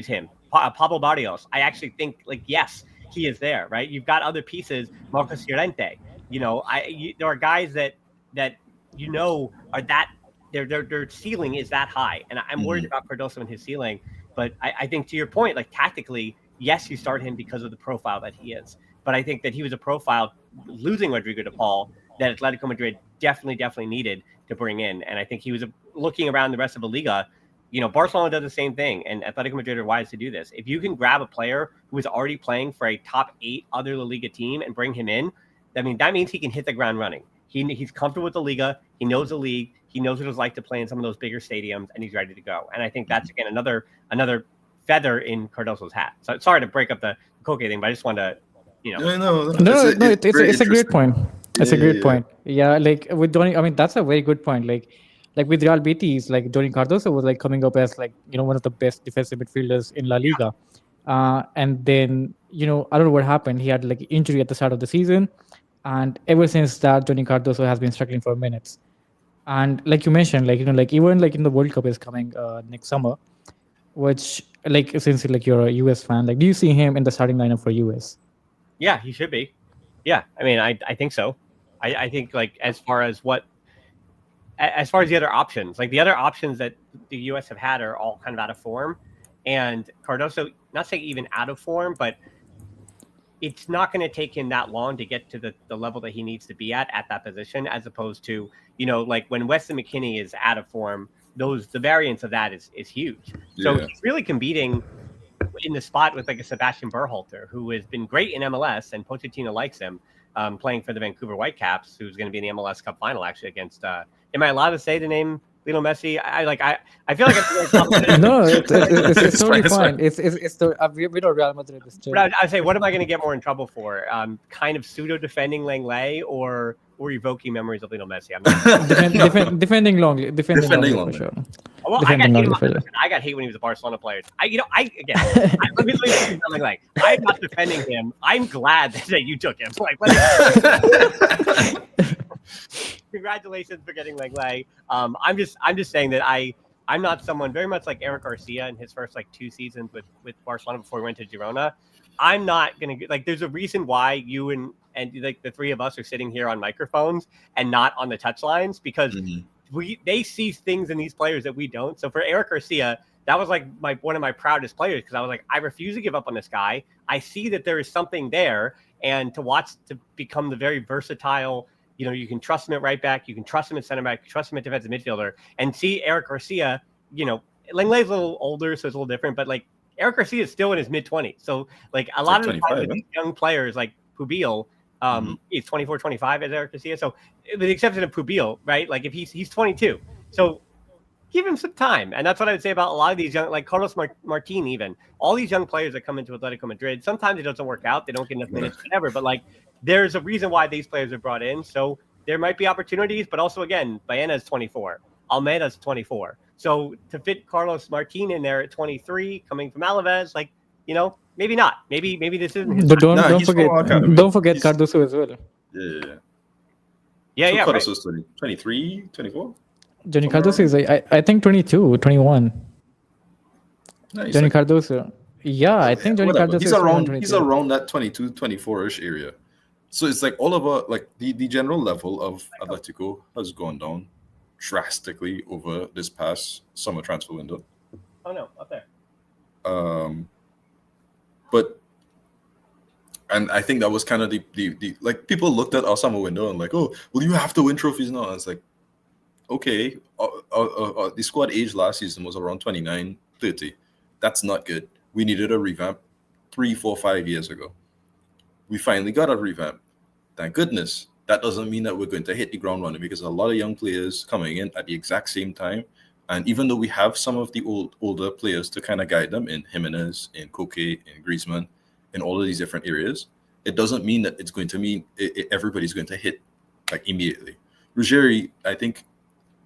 him. Pablo Barrios, I actually think like, yes, he is there, right? You've got other pieces, Marcos Llorente. There are guys that are that their ceiling is that high, and I'm worried about Cardoso and his ceiling. But I think to your point, like tactically, yes, you start him because of the profile that he is. But I think that he was a profile losing Rodrigo de Paul that Atletico Madrid definitely needed to bring in. And I think he was looking around the rest of the Liga. Barcelona does the same thing, and Atletico Madrid are wise to do this. If you can grab a player who is already playing for a top 8 other La Liga team and bring him in, that means he can hit the ground running. He's comfortable with the Liga. He knows the league. He knows what it's like to play in some of those bigger stadiums, and he's ready to go. And I think that's, again, another feather in Cardoso's hat. So sorry to break up the Koke thing, but I just wanted to, No, it's a great point. It's a great point. Yeah, like with Donny, I mean, that's a very good point. Like with Real Betis, like Donny Cardoso was like coming up as like, one of the best defensive midfielders in La Liga. And then, I don't know what happened. He had like injury at the start of the season. And ever since that, Donny Cardoso has been struggling for minutes. And like you mentioned, like, like even like in the World Cup is coming next summer, which like, since like you're a US fan, like do you see him in the starting lineup for US? Yeah, he should be. Yeah, I mean, I think so. I think like as far as the other options, like the other options that the US have had are all kind of out of form. And Cardoso, not saying even out of form, but it's not going to take him that long to get to the level that he needs to be at that position, as opposed to, like when Weston McKennie is out of form, the variance of that is huge. So he's really competing in the spot with like a Sebastian Berhalter, who has been great in MLS, and Pochettino likes him, playing for the Vancouver Whitecaps, who's going to be in the MLS Cup final actually against. Am I allowed to say the name Lionel Messi? I feel like I'm no, it's totally fine. We don't Real Madrid. But I'd say, what am I going to get more in trouble for? Kind of pseudo defending Langley or evoking memories of Lionel Messi? I'm not defending long for sure. Well, I got hate when he was a Barcelona player. I'm not defending him. I'm glad that you took him. Like, congratulations for getting Langley. I'm just saying that I'm not someone very much like Eric Garcia in his first like 2 seasons with Barcelona before he went to Girona. I'm not gonna like. There's a reason why you and like the 3 of us are sitting here on microphones and not on the touch lines, because they see things in these players that we don't. So for Eric Garcia, that was like one of my proudest players, because I was like, I refuse to give up on this guy. I see that there is something there, and to become the very versatile. You can trust him at right back, you can trust him at center back, trust him at defensive midfielder, and see Eric Garcia. Langley's a little older, so it's a little different, but like Eric Garcia is still in his mid-20s. So like a lot of the times with these young players like Pubil, he's 24, 25 as Eric Garcia. So with the exception of Pubil, right? Like if he's 22. So give him some time. And that's what I would say about a lot of these young, like Carlos Martin, even all these young players that come into Atletico Madrid. Sometimes it doesn't work out. They don't get enough minutes, whatever. But like, there's a reason why these players are brought in. So there might be opportunities, but also again, Baena's 24, Almeida's 24. So to fit Carlos Martin in there at 23, coming from Alavés, like, maybe not. Maybe this isn't his But don't forget Cardoso as well. Yeah. So Cardoso's 23, 24? Johnny Cardoso is, I think, 22, 21. Nice. Johnny Cardoso. Yeah, I think Johnny Cardoso he's around that 22, 24-ish area. So it's like all about like the general level of Atletico has gone down drastically over this past summer transfer window. Oh no, up there. And I think that was kind of the like people looked at our summer window and like, oh, well, you have to win trophies now. And it's like, okay, the squad age last season was around 29, 30. That's not good. We needed a revamp 3, 4, 5 years ago. We finally got a revamp. Thank goodness. That doesn't mean that we're going to hit the ground running, because a lot of young players coming in at the exact same time. And even though we have some of the older players to kind of guide them in Jimenez, in Koke, in Griezmann, in all of these different areas, it doesn't mean that it's going to mean everybody's going to hit like immediately. Ruggieri, I think,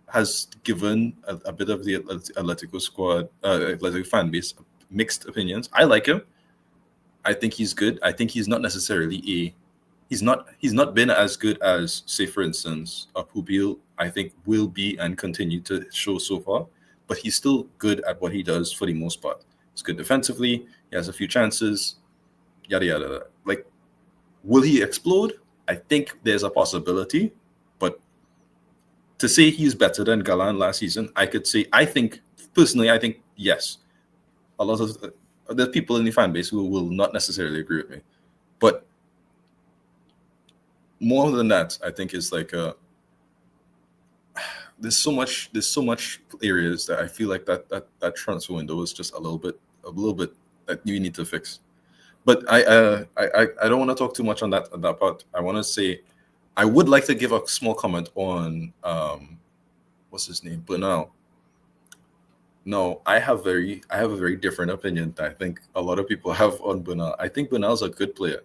has given a bit of the Atletico squad, Atletico fan base, mixed opinions. I like him. I think he's good. I think he's not necessarily he's not been as good as, say, for instance, Pubil, I think will be and continue to show so far, but he's still good at what he does for the most part. He's good defensively. He has a few chances, yada, yada, yada. Like, will he explode? I think there's a possibility, but to say he's better than Galan last season, I could say, I think yes. A lot of there's people in the fan base who will not necessarily agree with me, but more than that, I think is like there's so much areas that I feel like that transfer window is just a little bit that you need to fix. But I don't want to talk too much on that part. I want to say I would like to give a small comment on what's his name, Bernal. No, I have a very different opinion that I think a lot of people have on Bernal. I think Bernal's a good player.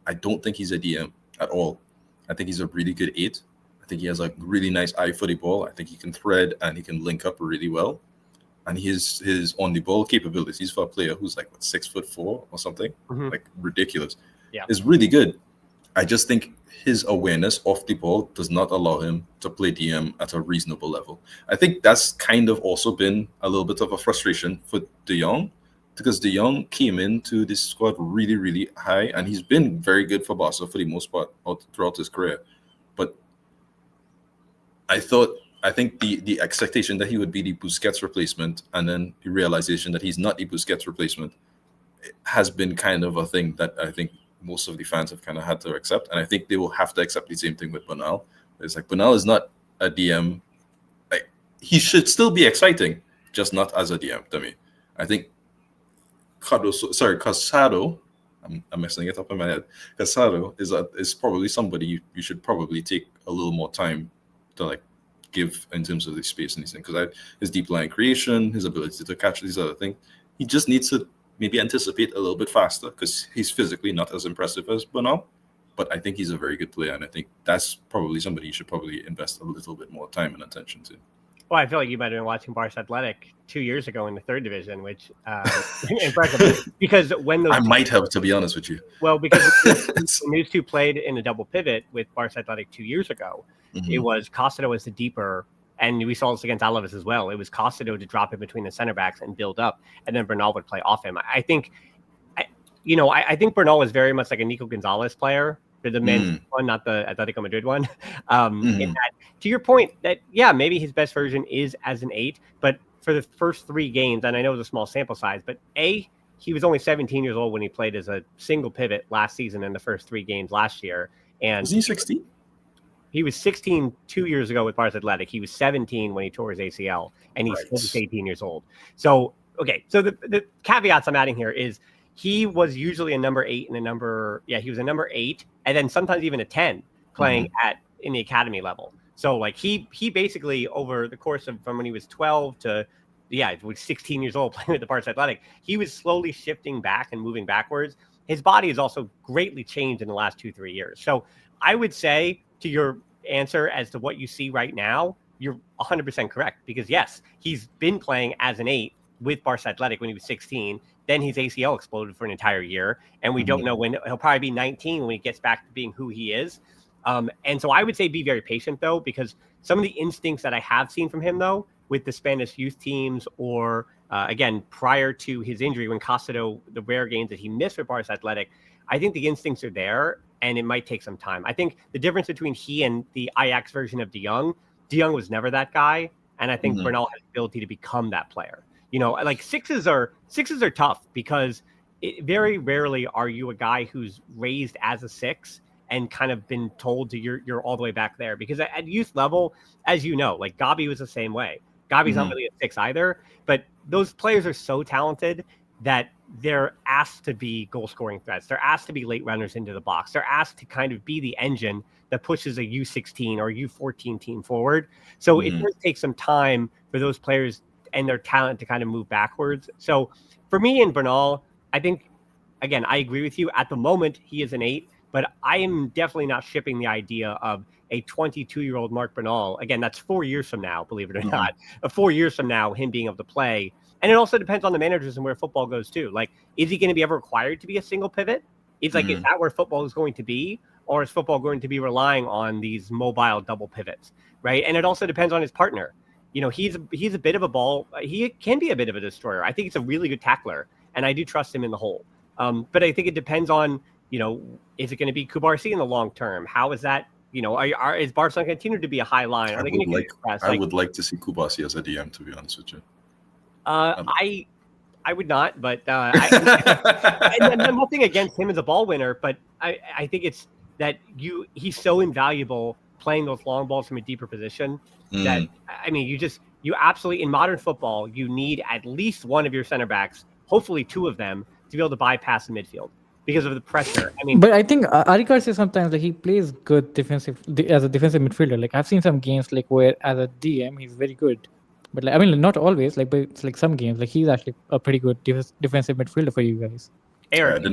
I don't think he's a DM at all. I think he's a really good 8. I think he has a really nice eye for the ball. I think he can thread and he can link up really well. And his on the ball capabilities for a player who's like 6'4" or something, like ridiculous. Yeah, is really good. I just think his awareness off the ball does not allow him to play DM at a reasonable level. I think that's kind of also been a little bit of a frustration for De Jong, because De Jong came into this squad really, really high, and he's been very good for Barca for the most part throughout his career. But I think the expectation that he would be the Busquets replacement, and then the realization that he's not the Busquets replacement, has been kind of a thing that I think most of the fans have kind of had to accept. And I think they will have to accept the same thing with Bernal. It's like Bernal is not a DM. Like, he should still be exciting, just not as a DM to me. I think Casado, I'm messing it up in my head. Casado is probably somebody you should probably take a little more time to like give in terms of the space and these things, because his deep line creation, his ability to catch these other things, he just needs to maybe anticipate a little bit faster, because he's physically not as impressive as Bernal. But I think he's a very good player, and I think that's probably somebody you should probably invest a little bit more time and attention to. Well, I feel like you might have been watching Barça Athletic 2 years ago in the 3rd division, which impressive. Because when those might have, to be honest with you. Well, because when these two played in a double pivot with Barça Athletic 2 years ago, it was Casado as the deeper, and we saw this against Alavés as well. It was Casado to drop in between the center backs and build up, and then Bernal would play off him. I think Bernal is very much like a Nico Gonzalez player. The men's one, not the Atletico Madrid one. In that, to your point, that maybe his best version is as an 8, but for the first 3 games, and I know it was a small sample size, but he was only 17 years old when he played as a single pivot last season in the first 3 games last year. And was he 16? He was 16 2 years ago with Barça Athletic. He was 17 when he tore his ACL, and he's still 18 years old. So, okay. So the caveats I'm adding here is he was usually a number 8 and he was a number 8, and then sometimes even a 10 playing in the academy level. So like he basically, over the course of from when he was 12 to he was 16 years old playing with the Barça Athletic, he was slowly shifting back and moving backwards. His body has also greatly changed in the last 2-3 years. So I would say, to your answer as to what you see right now, you're 100% correct, because yes, he's been playing as an 8 with Barça Athletic when he was 16. Then his ACL exploded for an entire year, and we don't know when. He'll probably be 19 when he gets back to being who he is. And so I would say be very patient, though, because some of the instincts that I have seen from him, though, with the Spanish youth teams, or again, prior to his injury, when Casado, the rare games that he missed with Barça Athletic, I think the instincts are there, and it might take some time. I think the difference between he and the Ajax version of De Jong was never that guy, and I think Bernal has the ability to become that player. You know, like sixes are tough, because very rarely are you a guy who's raised as a 6 and kind of been told to you're all the way back there. Because at youth level, as you know, like Gavi was the same way. Gavi's not really a 6 either, but those players are so talented that they're asked to be goal scoring threats. They're asked to be late runners into the box. They're asked to kind of be the engine that pushes a U16 or U14 team forward. So it does take some time for those players and their talent to kind of move backwards. So for me and Bernal, I think, again, I agree with you. At the moment, he is an 8, but I am definitely not shipping the idea of a 22-year-old Marc Bernal. Again, that's 4 years from now, believe it or not. 4 years from now, him being able to play And it also depends on the managers and where football goes too. Like, is he going to be ever required to be a single pivot? It's like, is that where football is going to be? Or is football going to be relying on these mobile double pivots, right? And it also depends on his partner. He's a bit of a ball. He can be a bit of a destroyer. I think he's a really good tackler, and I do trust him in the hole. But I think it depends on, is it going to be Kubarsi in the long term? How is that? Is Barcelona continue to be a high line? Are they going to get pressed? I would like to see Kubarsi as a DM, to be honest with you. I would not, but and nothing against him as a ball winner, but I think it's that he's so invaluable playing those long balls from a deeper position that, I mean, you absolutely, in modern football, you need at least one of your center backs, hopefully two of them, to be able to bypass the midfield because of the pressure. I mean, but I think Ari Garcia sometimes he plays good as a defensive midfielder. Like, I've seen some games where as a DM he's very good, but not always. But it's some games he's actually a pretty good defensive midfielder for you guys. Eric, I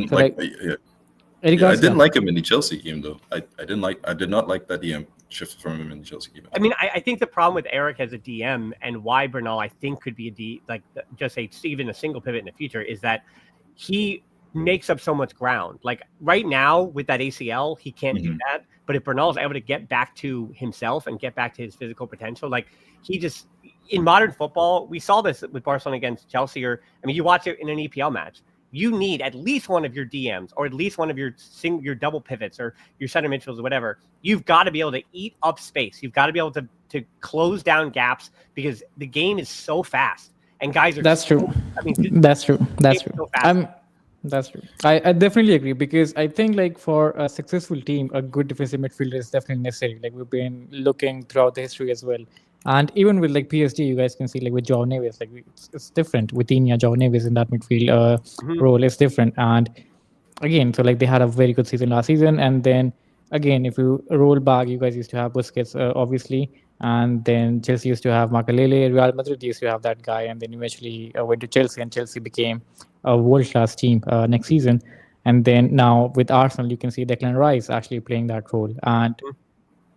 didn't like him in the Chelsea game though. I did not like that DM shift from him in the Chelsea game. I mean, I think the problem with Eric as a DM and why Bernal I think could be even a single pivot in the future is that he makes up so much ground. Like right now with that ACL, he can't do that. But if Bernal is able to get back to himself and get back to his physical potential, in modern football, we saw this with Barcelona against Chelsea. You watch it in an EPL match. You need at least one of your DMs or at least one of your double pivots or your center midfielders or whatever. You've got to be able to eat up space. You've got to be able to close down gaps because the game is so fast and guys are. That's true. That's true. That's true. I definitely agree because I think for a successful team, a good defensive midfielder is definitely necessary. We've been looking throughout the history as well. And even with PSG, you guys can see with João Neves, it's different. With Vitinha, João Neves in that midfield role is different. And again, so they had a very good season last season. And then again, if you roll back, you guys used to have Busquets, obviously. And then Chelsea used to have Makelele. Real Madrid used to have that guy. And then eventually went to Chelsea, and Chelsea became a world-class team next season. And then now with Arsenal, you can see Declan Rice actually playing that role. And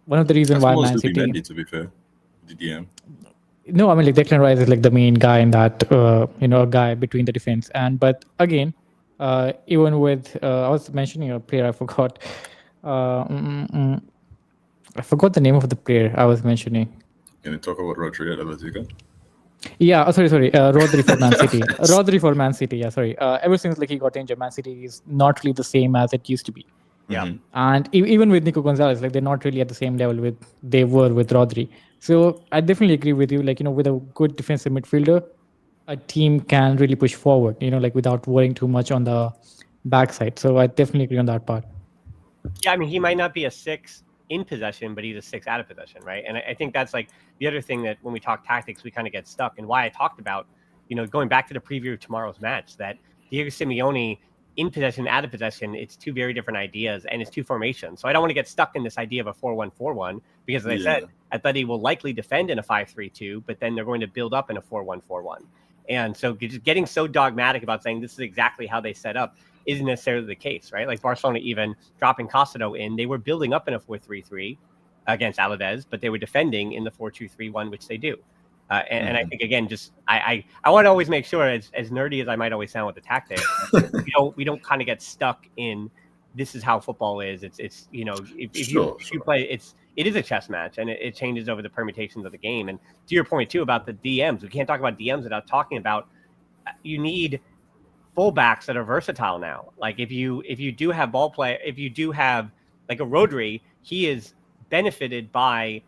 one of the reasons why Man City... Mendy, to be fair. The DM. No, Declan Rice is the main guy in that, a guy between the defense. But again, even with, I was mentioning a player, I forgot. I forgot the name of the player I was mentioning. Can you talk about Rodri at Atletico? Yeah, sorry. Rodri for Man City. Rodri for Man City, yeah, sorry. Ever since he got injured, Man City is not really the same as it used to be. Yeah. And even with Nico Gonzalez, they're not really at the same level they were with Rodri. So I definitely agree with you. With a good defensive midfielder, a team can really push forward, without worrying too much on the backside. So I definitely agree on that part. Yeah, he might not be a 6 in possession, but he's a 6 out of possession, right? And I think that's the other thing that when we talk tactics, we kind of get stuck. And why I talked about, going back to the preview of tomorrow's match, that Diego Simeone in possession, out of possession, it's two very different ideas and it's two formations. So I don't want to get stuck in this idea of a 4-1-4-1 because, as I said, Atleti will likely defend in a 5-3-2, but then they're going to build up in a 4-1-4-1. And so just getting so dogmatic about saying this is exactly how they set up isn't necessarily the case, right? Barcelona even dropping Castro in, they were building up in a 4-3-3 against Alavés, but they were defending in the 4-2-3-1, which they do. And I think, again, just I want to always make sure, as nerdy as I might always sound with the tactics, we don't kind of get stuck in this is how football is. It's if you play, it is a chess match, and it changes over the permutations of the game. And to your point too about the DMs, we can't talk about DMs without talking about you need fullbacks that are versatile now. If you do have ball play, if you do have a Rodri, he is benefited by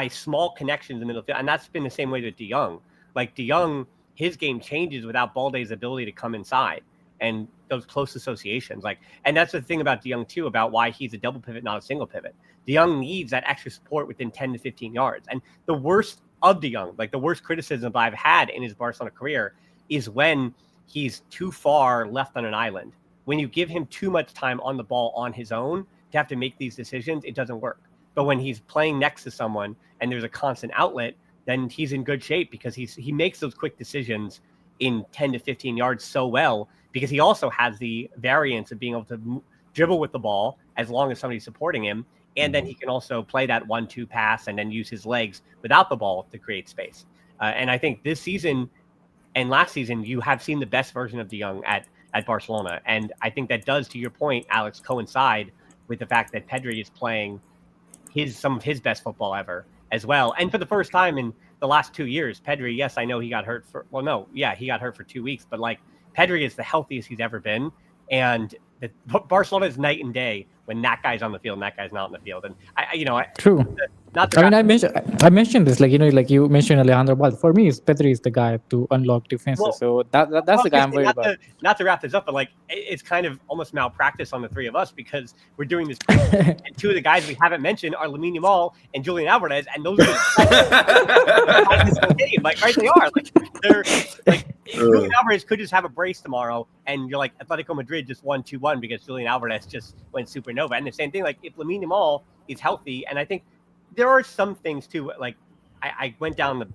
small connections in the middle field. And that's been the same way with De Jong. De Jong, his game changes without Balde's ability to come inside and those close associations. And that's the thing about De Jong too, about why he's a double pivot, not a single pivot. De Jong needs that extra support within 10 to 15 yards. And the worst of De Jong, the worst criticism I've had in his Barcelona career is when he's too far left on an island. When you give him too much time on the ball on his own to have to make these decisions, it doesn't work. But when he's playing next to someone and there's a constant outlet, then he's in good shape because he makes those quick decisions in 10 to 15 yards so well because he also has the variance of being able to dribble with the ball as long as somebody's supporting him. And then he can also play that 1-2 pass and then use his legs without the ball to create space. And I think this season, And last season, you have seen the best version of De Jong at Barcelona. And I think that does, to your point, Alex, coincide with the fact that Pedri is playing some of his best football ever as well. And for the first time in the last 2 years, Pedri, yes, I know he got hurt he got hurt for 2 weeks, but like Pedri is the healthiest he's ever been. And Barcelona is night and day when that guy's on the field and that guy's not on the field. And True. I mentioned this, like you mentioned Alejandro Balde. For me, Pedri is the guy to unlock defenses. Well, so that's the guy I'm worried about. Not to wrap this up, but like it's kind of almost malpractice on the three of us because we're doing this. And two of the guys we haven't mentioned are Lamine Yamal and Julian Alvarez, and those are the game. Like, right, they are. Like, they're like Julian Alvarez could just have a brace tomorrow, and you're like Atletico Madrid just won 2-1 because Julian Alvarez just went supernova. And the same thing, like if Lamine Yamal is healthy, and I think there are some things too. Like I went down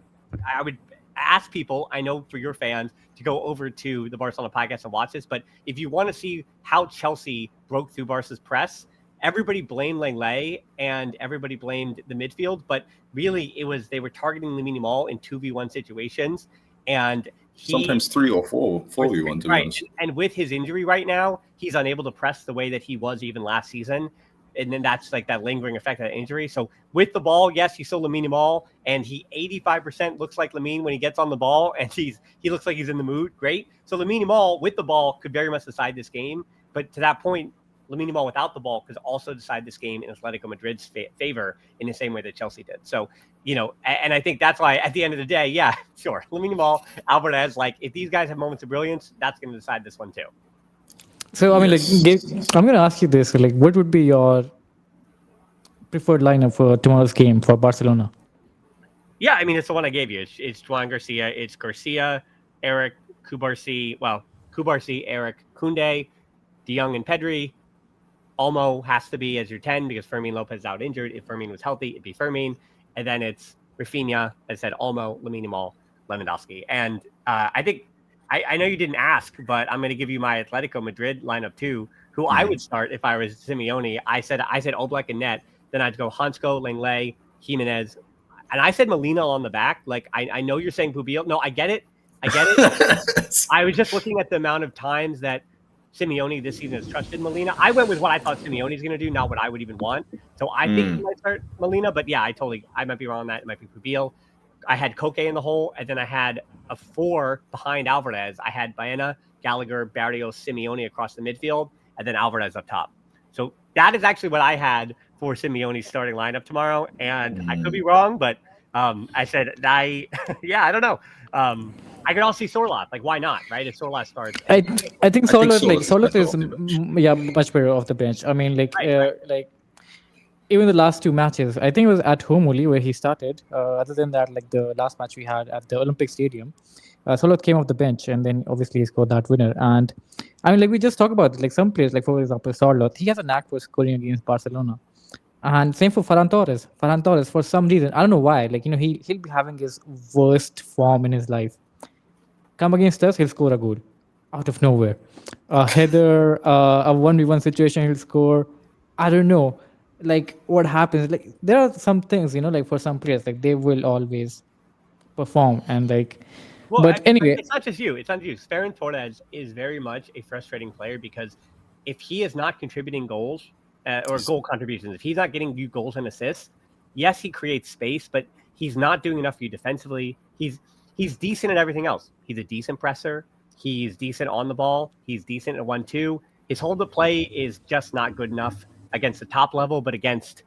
I would ask people, I know for your fans, to go over to the Barcelona podcast and watch this. But if you want to see how Chelsea broke through Barca's press, everybody blamed Lenglet and everybody blamed the midfield. But really, they were targeting Lamine Yamal in 2v1 situations, and sometimes 3 or 4v1. Right, and with his injury right now, he's unable to press the way that he was even last season. And then that's like that lingering effect of that injury. So with the ball, yes, he's still Lamine Yamal, and he 85% looks like Lamine when he gets on the ball, and he looks like he's in the mood. Great. So Lamine Yamal with the ball could very much decide this game. But to that point, Lamine Yamal without the ball could also decide this game in Atletico Madrid's favor in the same way that Chelsea did. So, and I think that's why at the end of the day, yeah, sure, Lamine Yamal, Alvarez, like if these guys have moments of brilliance, that's going to decide this one too. So, I mean, I'm going to ask you this. Like, what would be your preferred lineup for tomorrow's game for Barcelona? Yeah, I mean, it's the one I gave you. It's Juan Garcia. It's Garcia, Eric, Kubarsi, Eric, Koundé, De Jong, and Pedri. Olmo has to be as your 10 because Fermín López is out injured. If Fermín was healthy, it'd be Fermín. And then it's Rafinha, as I said, Olmo, Lamine Yamal, Lewandowski. And I think I know you didn't ask, but I'm going to give you my Atletico Madrid lineup too, who I would start if I was Simeone. I said Oblak and net. Then I'd go Hansko, Lenglet, Jimenez. And I said Molina on the back. Like, I know you're saying Pubil. No, I get it. I was just looking at the amount of times that Simeone this season has trusted Molina. I went with what I thought Simeone's going to do, not what I would even want. So I think he might start Molina. But yeah, I might be wrong on that. It might be Pubil. I had Koke in the hole, and then I had a 4 behind Alvarez. I had Baena, Gallagher, Barrios, Simeone across the midfield, and then Alvarez up top. So that is actually what I had for Simeone's starting lineup tomorrow. And I could be wrong, but I said, I don't know. I could also see Sorloth. Like, why not, right? If Sorloth starts. I think Sorloth is much better off the bench. I mean, like even the last 2 matches, I think it was at home only where he started. Other than that, like the last match we had at the Olympic Stadium, Sorloth came off the bench and then obviously he scored that winner. And I mean, like we just talked about it, like some players, like for example, Sorloth, he has a knack for scoring against Barcelona. And same for Ferran Torres. Ferran Torres, for some reason, I don't know why, like, he'll be having his worst form in his life. Come against us, he'll score a goal out of nowhere. A header, a 1v1 situation, he'll score. I don't know. Like, what happens? Like, there are some things, like for some players, like they will always perform. And like, anyway. It's not just you. Ferran Torres is very much a frustrating player because if he is not contributing goals, or goal contributions, if he's not getting you goals and assists, yes, he creates space, but he's not doing enough for you defensively. He's decent at everything else. He's a decent presser. He's decent on the ball. He's decent at 1-2. His hold up play is just not good enough against the top level, but against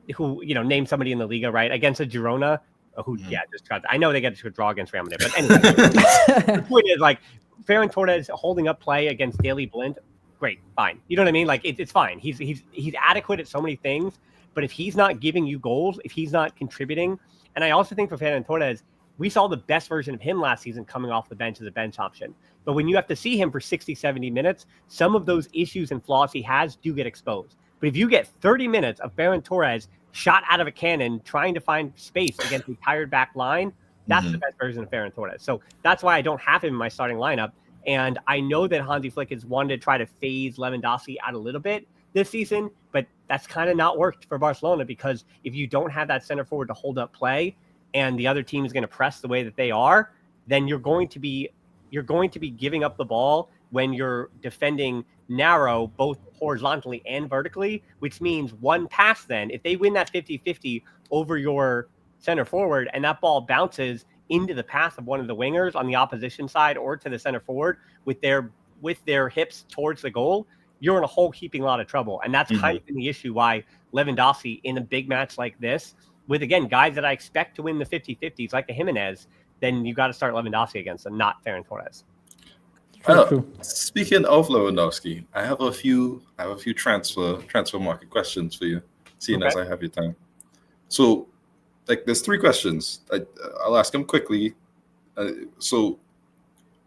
name somebody in the Liga, right? Against a Girona, I know they get to a draw against Real Madrid, but anyway, the point is like Ferran Torres holding up play against Daley Blind. Great, fine. You know what I mean? Like it's fine. He's adequate at so many things, but if he's not giving you goals, if he's not contributing, and I also think for Ferran Torres, we saw the best version of him last season coming off the bench as a bench option. But when you have to see him for 60, 70 minutes, some of those issues and flaws he has do get exposed. But if you get 30 minutes of Ferran Torres shot out of a cannon trying to find space against the tired back line, that's the best version of Ferran Torres. So that's why I don't have him in my starting lineup. And I know that Hansi Flick has wanted to try to phase Lewandowski out a little bit this season, but that's kind of not worked for Barcelona because if you don't have that center forward to hold up play and the other team is going to press the way that they are, then you're going to be giving up the ball when you're defending narrow, both horizontally and vertically, which means one pass then, if they win that 50-50 over your center forward and that ball bounces into the path of one of the wingers on the opposition side or to the center forward with their hips towards the goal, you're in a whole heaping lot of trouble. And that's kind of been the issue why Lewandowski in a big match like this, with, again, guys that I expect to win the 50-50s like a Jimenez, then you got to start Lewandowski against them, not Ferran Torres. True. Speaking of Lewandowski, I have a few transfer market questions for you, seeing as I have your time. So, there's 3 questions. I'll ask them quickly. So,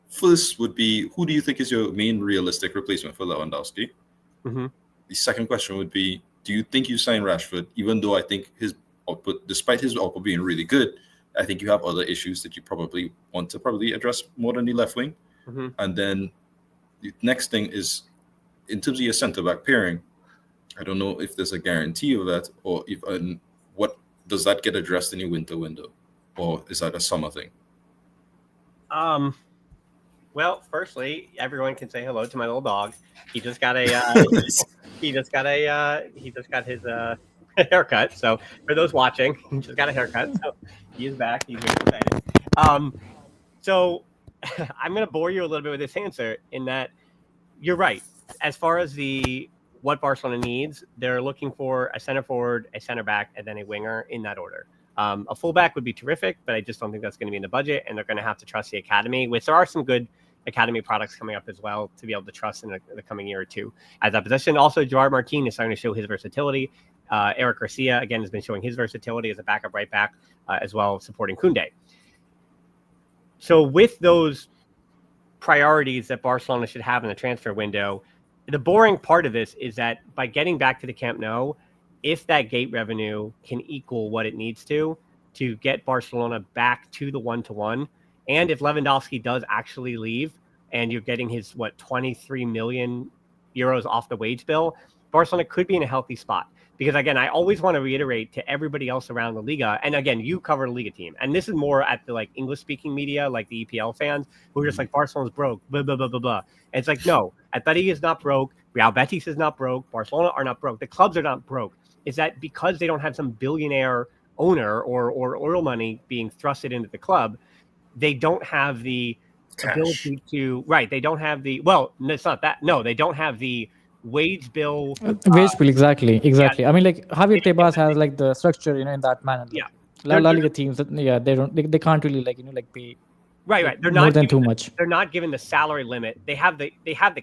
first would be, who do you think is your main realistic replacement for Lewandowski? Mm-hmm. The second question would be, do you think you sign Rashford, even though I think his output, despite his output being really good, I think you have other issues that you probably want to address more than the left wing? Mm-hmm. And then the next thing is, in terms of your centre-back pairing, I don't know if there's a guarantee of that, or if what does that get addressed in your winter window, or is that a summer thing? Well, firstly, everyone can say hello to my little dog. He just got his haircut. So for those watching, he just got a haircut. So he is back. He's very excited. So I'm going to bore you a little bit with this answer in that you're right. As far as what Barcelona needs, they're looking for a center forward, a center back, and then a winger in that order. A fullback would be terrific, but I just don't think that's going to be in the budget, and they're going to have to trust the academy, which there are some good academy products coming up as well to be able to trust in the coming year or two at that position. Also, Gerard Martin is starting to show his versatility. Eric Garcia, again, has been showing his versatility as a backup right back, as well, supporting Koundé. So with those priorities that Barcelona should have in the transfer window, the boring part of this is that by getting back to the Camp Nou, if that gate revenue can equal what it needs to get Barcelona back to the 1-to-1, and if Lewandowski does actually leave and you're getting his, 23 million euros off the wage bill, Barcelona could be in a healthy spot. Because, again, I always want to reiterate to everybody else around the Liga, and, again, you cover a Liga team, and this is more at the, English-speaking media, like the EPL fans, who are just like, Barcelona's broke, blah, blah, blah, blah, blah. And it's like, no, Atleti is not broke, Real Betis is not broke, Barcelona are not broke, the clubs are not broke. Is that because they don't have some billionaire owner or oil money being thrusted into the club, they don't have the ability to, right, they don't have the, well, it's not that, no, they don't have the wage bill. Exactly. Yeah. I mean, Javier Tebas has the structure, in that manner. Yeah. La Liga teams, they can't really pay. Right. They're more not than too much. They're not given the salary limit. They have the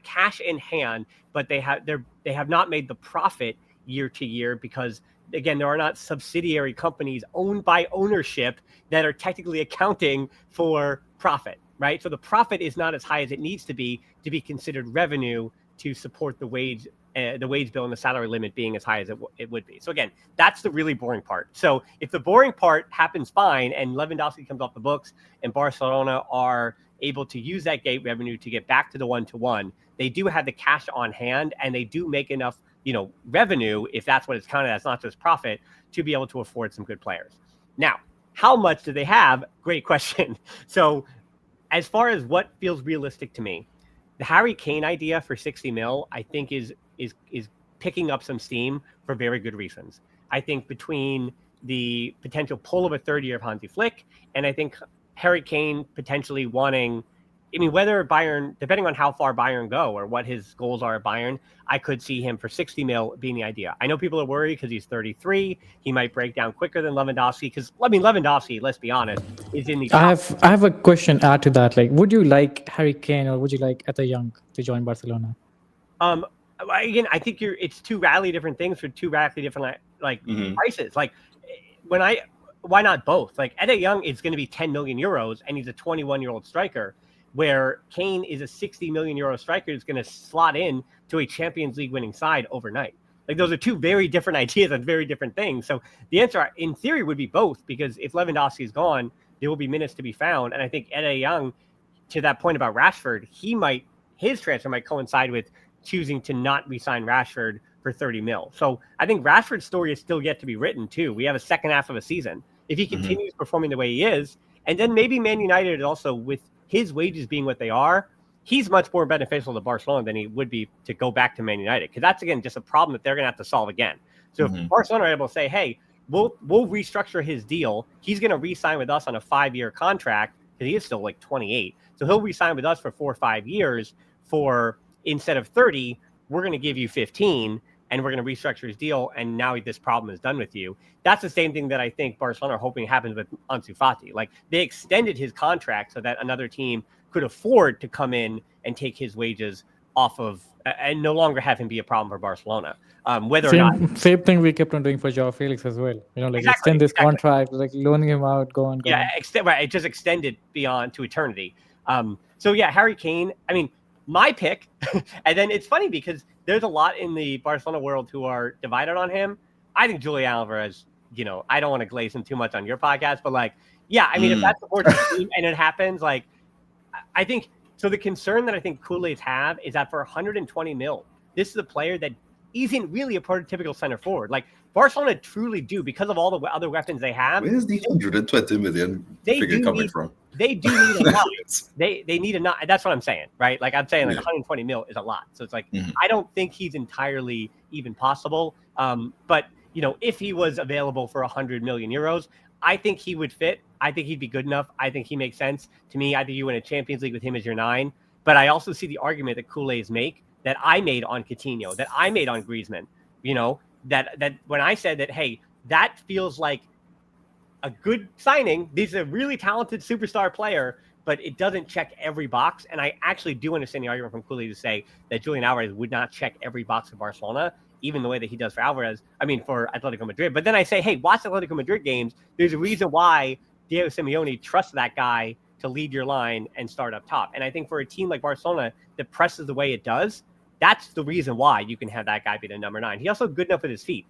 cash in hand, but they have not made the profit year to year because, again, there are not subsidiary companies owned by ownership that are technically accounting for profit, right? So the profit is not as high as it needs to be considered revenue to support the wage bill and the salary limit being as high as it would be. So again, that's the really boring part. So if the boring part happens fine and Lewandowski comes off the books and Barcelona are able to use that gate revenue to get back to the 1-to-1, they do have the cash on hand and they do make enough, revenue, if that's what it's counted as, not just profit, to be able to afford some good players. Now, how much do they have? Great question. So as far as what feels realistic to me, the Harry Kane idea for 60 mil, I think is picking up some steam for very good reasons. I think between the potential pull of a third year of Hansi Flick, and I think Harry Kane potentially wanting, whether Bayern, depending on how far Bayern go or what his goals are at Bayern, I could see him for 60 mil being the idea. I know people are worried because he's 33. He might break down quicker than Lewandowski because, Lewandowski, let's be honest, is in the top. I have a question to add to that. Would you like Harry Kane or would you like Etta Young to join Barcelona? Again, I think it's two radically different things for two radically different prices. Why not both? Etta Young is going to be 10 million euros and he's a 21-year-old striker, where Kane is a 60 million euro striker who's going to slot in to a Champions League winning side overnight. Those are two very different ideas and very different things. So the answer, in theory, would be both, because if Lewandowski is gone, there will be minutes to be found. And I think Etta Young, to that point about Rashford, his transfer might coincide with choosing to not re-sign Rashford for 30 mil. So I think Rashford's story is still yet to be written too. We have a second half of a season. If he continues performing the way he is, And then maybe Man United also, with his wages being what they are, he's much more beneficial to Barcelona than he would be to go back to Man United, because that's, again, just a problem that they're going to have to solve again. So if Barcelona are able to say, hey, we'll restructure his deal, he's going to re-sign with us on a 5-year contract, because he is still like 28. So he'll re-sign with us for 4 or 5 years for, instead of 30, we're going to give you 15, and we're going to restructure his deal, and now this problem is done with you. That's the same thing that I think Barcelona are hoping happens with Ansu Fati. Like, they extended his contract so that another team could afford to come in and take his wages off of, and no longer have him be a problem for Barcelona. Whether or not, same thing we kept on doing for Joao Felix as well. Extend this contract, like loaning him out, go on. Yeah, right. It just extended beyond to eternity. So yeah, Harry Kane. I mean, my pick, and then it's funny because there's a lot in the Barcelona world who are divided on him. I think Julian Alvarez, I don't want to glaze him too much on your podcast, but like, yeah, I mean, if that's the Portuguese team and it happens, like, I think, so the concern that I think Kool-Aids have is that for 120 mil, this is a player that isn't really a prototypical center forward. Like, Barcelona truly do, because of all the other weapons they have. Where's the 120 million figure coming from? They do need a lot. They need a lot. That's what I'm saying, right? Like, I'm saying, like, 120 mil is a lot. So it's like, I don't think he's entirely even possible. But, if he was available for 100 million euros, I think he would fit. I think he'd be good enough. I think he makes sense. To me, I think you win a Champions League with him as your 9. But I also see the argument that Kool-Aids make, that I made on Coutinho, that I made on Griezmann, that when I said that, hey, that feels like a good signing. This is a really talented superstar player, but it doesn't check every box. And I actually do understand the argument from Kool-Aid to say that Julian Alvarez would not check every box for Barcelona, even the way that he does for for Atletico Madrid. But then I say, hey, watch Atletico Madrid games. There's a reason why Diego Simeone trusts that guy to lead your line and start up top. And I think for a team like Barcelona that presses the way it does, that's the reason why you can have that guy be the number 9. He's also good enough with his feet.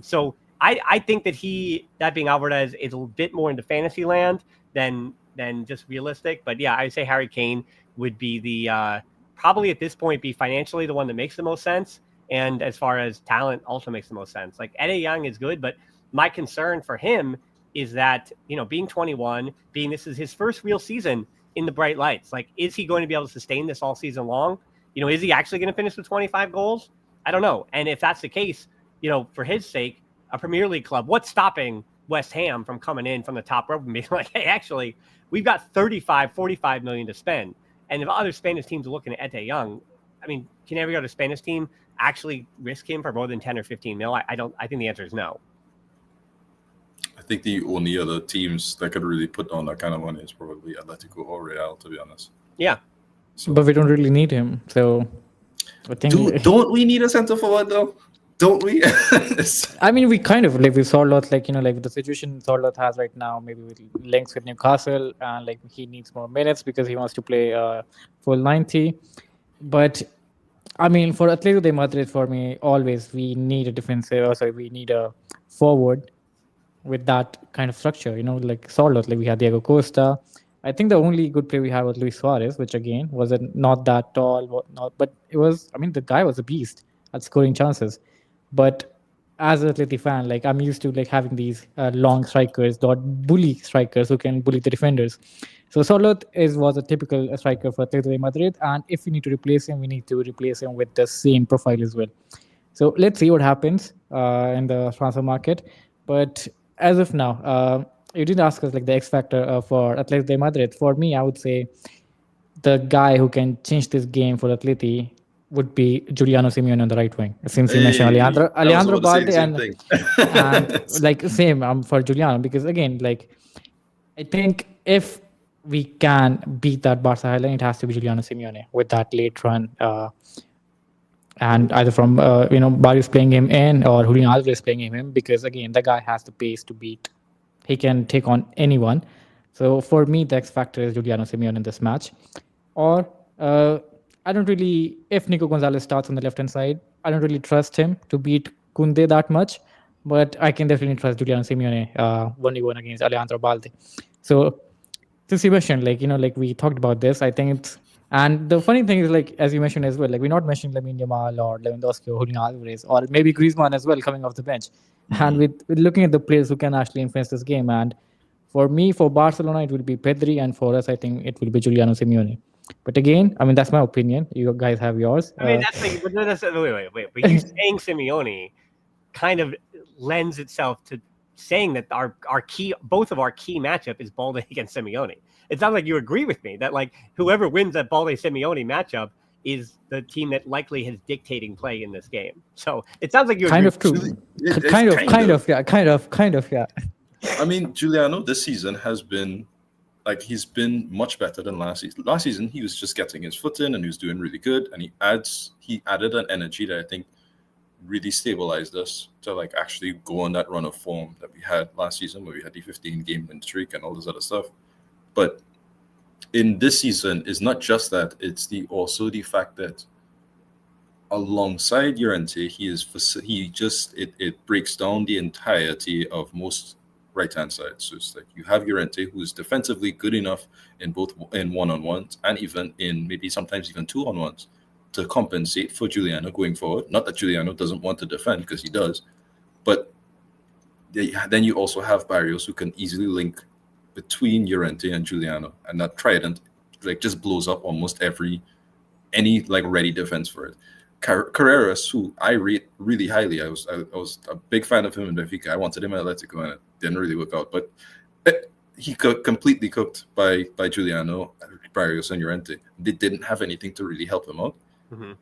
So I think that that being Alvarez is a bit more into fantasy land than just realistic. But yeah, I'd say Harry Kane would be the probably at this point be financially the one that makes the most sense. And as far as talent also makes the most sense. Like, Ede Young is good, but my concern for him is that, being 21, this is his first real season in the bright lights. Like, is he going to be able to sustain this all season long? Is he actually going to finish with 25 goals? I don't know. And if that's the case, for his sake, a Premier League club, what's stopping West Ham from coming in from the top rope and being like, hey, actually, we've got 45 million to spend. And if other Spanish teams are looking at Ede Young, I mean, can every other Spanish team actually risk him for more than 10 or 15 mil? I think the answer is no. I think the only other teams that could really put on that kind of money is probably Atletico or Real, to be honest. Yeah. So, but we don't really need him. So I think don't we need a center forward though? Don't we? I mean, we kind of, like, we saw a lot, like, like the situation Sorloth has right now, maybe with links with Newcastle, and like he needs more minutes because he wants to play full 90. But I mean, for Atletico de Madrid, for me, always we need a defensive. We need a forward with that kind of structure. Like Sorloth, like we had Diego Costa. I think the only good player we had was Luis Suarez, which again wasn't not that tall, but it was. I mean, the guy was a beast at scoring chances. But as an Atleti fan, like, I'm used to like having these long strikers, bully strikers who can bully the defenders. So Sorloth was a typical striker for Atletico de Madrid, and if we need to replace him, we need to replace him with the same profile as well. So let's see what happens in the transfer market. But as of now, you didn't ask us like the X factor for Atletico de Madrid. For me, I would say the guy who can change this game for Atleti would be Giuliano Simeone on the right wing. Since you mentioned Alejandro Balde and like same for Giuliano, because again, like, I think if we can beat that Barca highline, it has to be Giuliano Simeone with that late run, and either from Barrios playing him in or Julian Alvarez playing him in, because again, the guy has the pace to beat. He can take on anyone. So for me, the X factor is Giuliano Simeone in this match. Or I don't really, if Nico Gonzalez starts on the left-hand side, I don't really trust him to beat Koundé that much, but I can definitely trust Giuliano Simeone 1v1 against Alejandro Balde. So, since you mentioned, like we talked about this, I think it's, and the funny thing is, like, as you mentioned as well, like, we're not mentioning Lamine Yamal or Lewandowski or Julian Alvarez or maybe Griezmann as well coming off the bench. Mm-hmm. And with looking at the players who can actually influence this game, and For me, for Barcelona, it will be Pedri, and for us, I think it will be Giuliano Simeone. But again, I mean, that's my opinion. You guys have yours. I mean, that's like, but that's, wait. But you saying Simeone kind of lends itself to saying that both of our key matchup is Balde against Simeone. It sounds like you agree with me that like whoever wins that Balde Simeone matchup is the team that likely has dictating play in this game. So it sounds like you kind agree. of true. Kind of, yeah. I mean, Giuliano this season has been like he's been much better than last season. Last season he was just getting his foot in and he was doing really good, and he added an energy that I think really stabilized us to like actually go on that run of form that we had last season where we had the 15 game win streak and all this other stuff. But in this season, it's not just that, it's also the fact that alongside Llorente, it breaks down the entirety of most right-hand sides. So it's like you have Llorente, who's defensively good enough in both in one-on-ones and even in maybe sometimes even two-on-ones to compensate for Giuliano going forward. Not that Giuliano doesn't want to defend, because he does, but then you also have Barrios who can easily link between Llorente and Giuliano, and that trident like just blows up almost any like ready defense for it. Carreras, who I rate really highly, I was a big fan of him in Benfica. I wanted him at Atletico, and it didn't really work out. But he got completely cooked by Giuliano, Barrios, and Llorente. They didn't have anything to really help him out,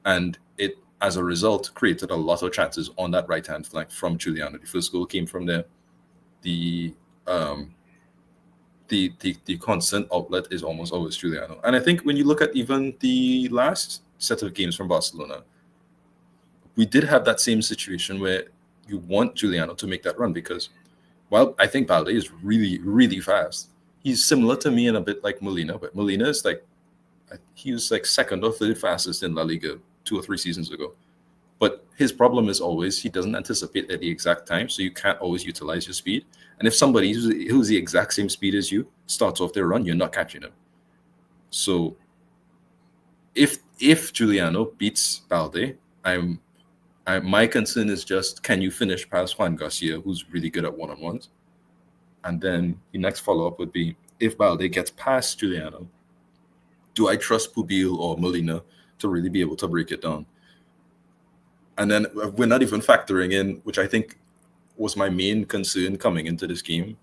and it, as a result, created a lot of chances on that right hand flank from Giuliano. The first goal came from there. The constant outlet is almost always Giuliano. And I think when you look at even the last set of games from Barcelona, we did have that same situation where you want Giuliano to make that run, because while I think Balde is really, really fast, he's similar to me in a bit like Molina, but Molina is like, he was like second or third fastest in La Liga 2 or 3 seasons ago. But his problem is always he doesn't anticipate at the exact time, so you can't always utilize your speed. And if somebody who's the exact same speed as you starts off their run, you're not catching him. So if Giuliano beats Balde, my concern is just, can you finish past Juan Garcia, who's really good at one-on-ones? And then the next follow-up would be, if Balde gets past Giuliano, do I trust Pubil or Molina to really be able to break it down? And then we're not even factoring in, which I think was my main concern coming into this game,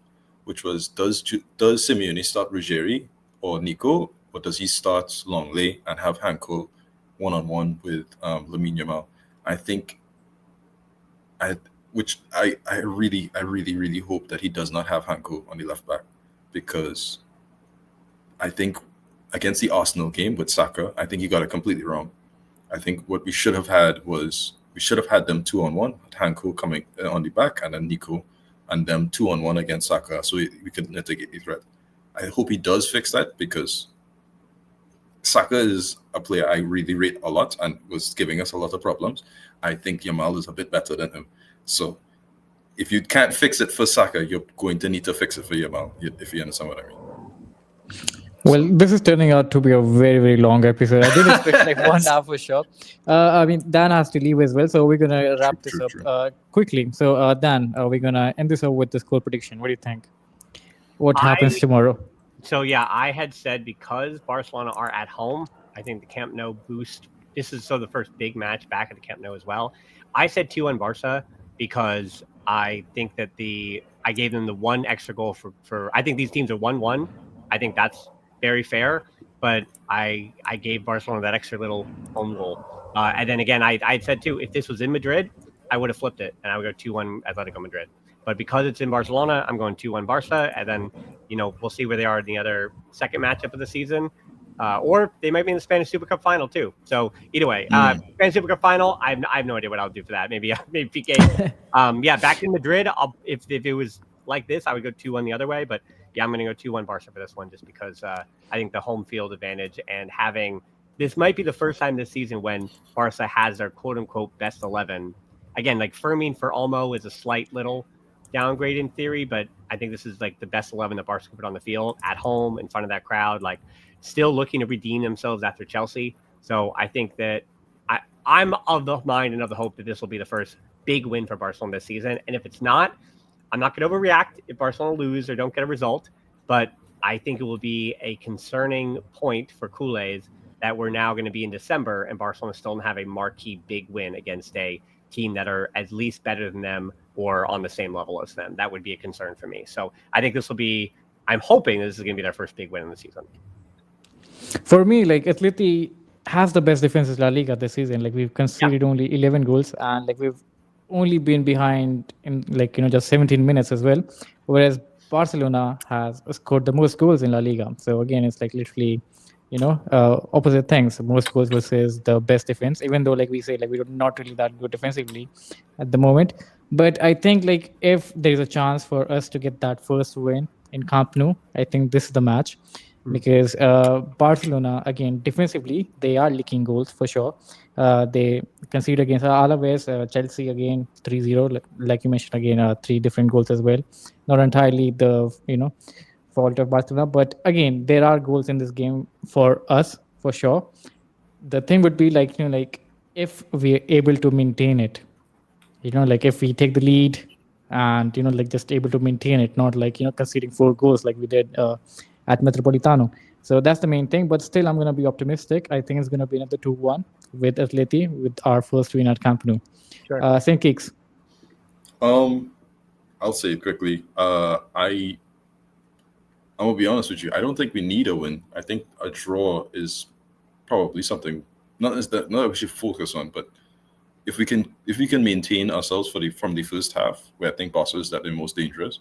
which was, does Simeone start Ruggieri or Nico, or does he start Longley and have Hanko one-on-one with Lamine Yamal? I think, I really hope that he does not have Hanko on the left back, because I think against the Arsenal game with Saka, I think he got it completely wrong. I think what we should have had was, we should have had them 2-on-1, Hanko coming on the back, and then Nico, and them 2-on-1 against Saka, so we could mitigate the threat. I hope he does fix that, because Saka is a player I really rate a lot and was giving us a lot of problems. I think Yamal is a bit better than him. So if you can't fix it for Saka, you're going to need to fix it for Yamal, if you understand what I mean. Well, this is turning out to be a very, very long episode. I did expect like 1 hour for sure. I mean, Dan has to leave as well, so we're going to wrap this up quickly. So, Dan, we're going to end this up with the score prediction. What do you think? What happens tomorrow? So, yeah, I had said because Barcelona are at home, I think the Camp Nou boost. This is the first big match back at the Camp Nou as well. I said 2-1 Barca because I think that I gave them the one extra goal for I think these teams are 1-1. I think that's very fair, but I gave Barcelona that extra little home goal. And then again, I said too, if this was in Madrid, I would have flipped it and I would go 2-1 Atletico Madrid. But because it's in Barcelona, I'm going 2-1 Barca, and then we'll see where they are in the other second matchup of the season, or they might be in the Spanish Super Cup final too. So either way, Spanish Super Cup final, I have no idea what I'll do for that. Maybe PK. Back in Madrid, if it was like this, I would go 2-1 the other way, but. Yeah, I'm going to go 2-1 Barca for this one, just because I think the home field advantage and this might be the first time this season when Barca has their quote-unquote best 11. Again, like Fermín for Olmo is a slight little downgrade in theory, but I think this is like the best 11 that Barca can put on the field at home in front of that crowd, like still looking to redeem themselves after Chelsea. So I think that I'm of the mind and of the hope that this will be the first big win for Barcelona this season. And if it's not, I'm not going to overreact if Barcelona lose or don't get a result. but I think it will be a concerning point for Kool-Aid that we're now going to be in December and Barcelona still don't have a marquee big win against a team that are at least better than them or on the same level as them. That would be a concern for me. So I think this will be, I'm hoping this is going to be their first big win in the season. For me, like Atleti has the best defenses La Liga this season. Like we've conceded only 11 goals, and like we've only been behind in like just 17 minutes as well. Whereas Barcelona has scored the most goals in La Liga. So again, it's like literally, opposite things. Most goals versus the best defense. Even though like we say like we're not really that good defensively at the moment, but I think like if there is a chance for us to get that first win in Camp Nou, I think this is the match. Because Barcelona, again, defensively, they are leaking goals for sure. They concede against Alavés, Chelsea again, 3-0. Like you mentioned, again, 3 different goals as well. Not entirely the, fault of Barcelona. But again, there are goals in this game for us, for sure. The thing would be like, if we're able to maintain it, like if we take the lead and, like just able to maintain it, not like, conceding 4 goals like we did at Metropolitano. So that's the main thing. But still, I'm going to be optimistic. I think it's going to be another 2-1 with Atleti, with our first win at Camp Nou. Sure. St. Kicks. I'll say it quickly. I'm going to be honest with you. I don't think we need a win. I think a draw is probably something not that we should focus on, but if we can maintain ourselves from the first half, where I think Barca is that the most dangerous,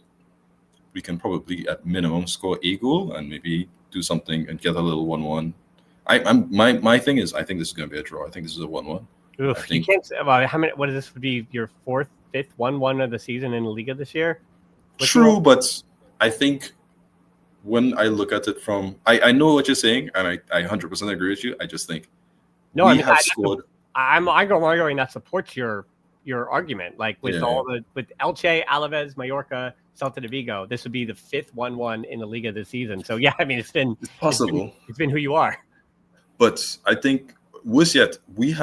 we can probably at minimum score a goal and maybe do something and get a little 1-1. My thing is I think this is going to be a draw. I think this is a 1-1. I think, you can't. How many? What is this? Would be your 4th, 5th 1-1 of the season in La Liga this year? True, but I think when I look at it from, I know what you're saying, and I 100% agree with you. I just think we have scored. I'm arguing that supports your argument. Like with with Elche, Alavés, Mallorca, Celta de Vigo, this would be the 5th 1-1 in the Liga this season. So yeah, I mean it's possible. It's been who you are. But I think worse yet, we've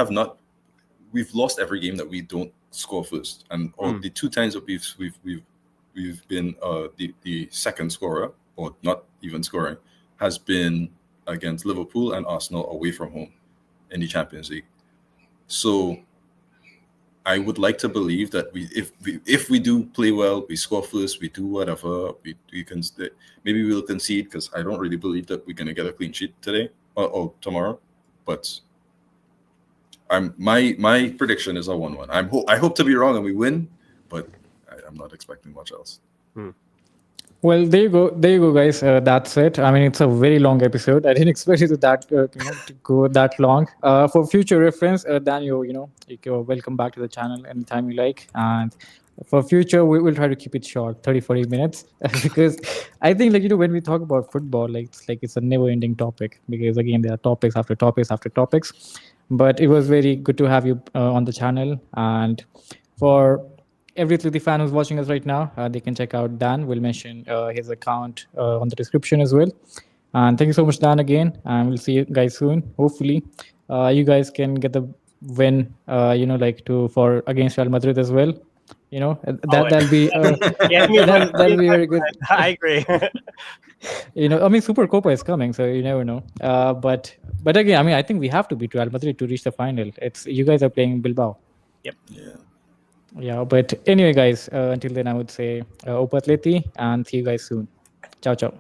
lost every game that we don't score first, and the 2 times that we've been the second scorer or not even scoring has been against Liverpool and Arsenal away from home in the Champions League. So I would like to believe that if we do play well, we score first, we do whatever, we can maybe we'll concede, because I don't really believe that we're going to get a clean sheet today or tomorrow. But my prediction is a 1-1. I hope to be wrong and we win, but I'm not expecting much else. Well, there you go, guys. That's it. I mean, it's a very long episode. I didn't expect it to go that long. For future reference, Daniel, you're welcome back to the channel anytime you like. And for future, we will try to keep it short, 30-40 minutes, because I think when we talk about football, it's a never-ending topic, because again there are topics after topics after topics. But it was very good to have you on the channel, and for every Atleti fan who's watching us right now, they can check out Dan. We'll mention his account on the description as well. And thank you so much, Dan, again. And we'll see you guys soon. Hopefully, you guys can get the win. For against Real Madrid as well. That'll be that'll be very good. I agree. Super Copa is coming, so you never know. But again, I think we have to beat Real Madrid to reach the final. It's you guys are playing Bilbao. Yep. Yeah, but anyway, guys, until then, I would say Opa Atleti, and see you guys soon. Ciao, ciao.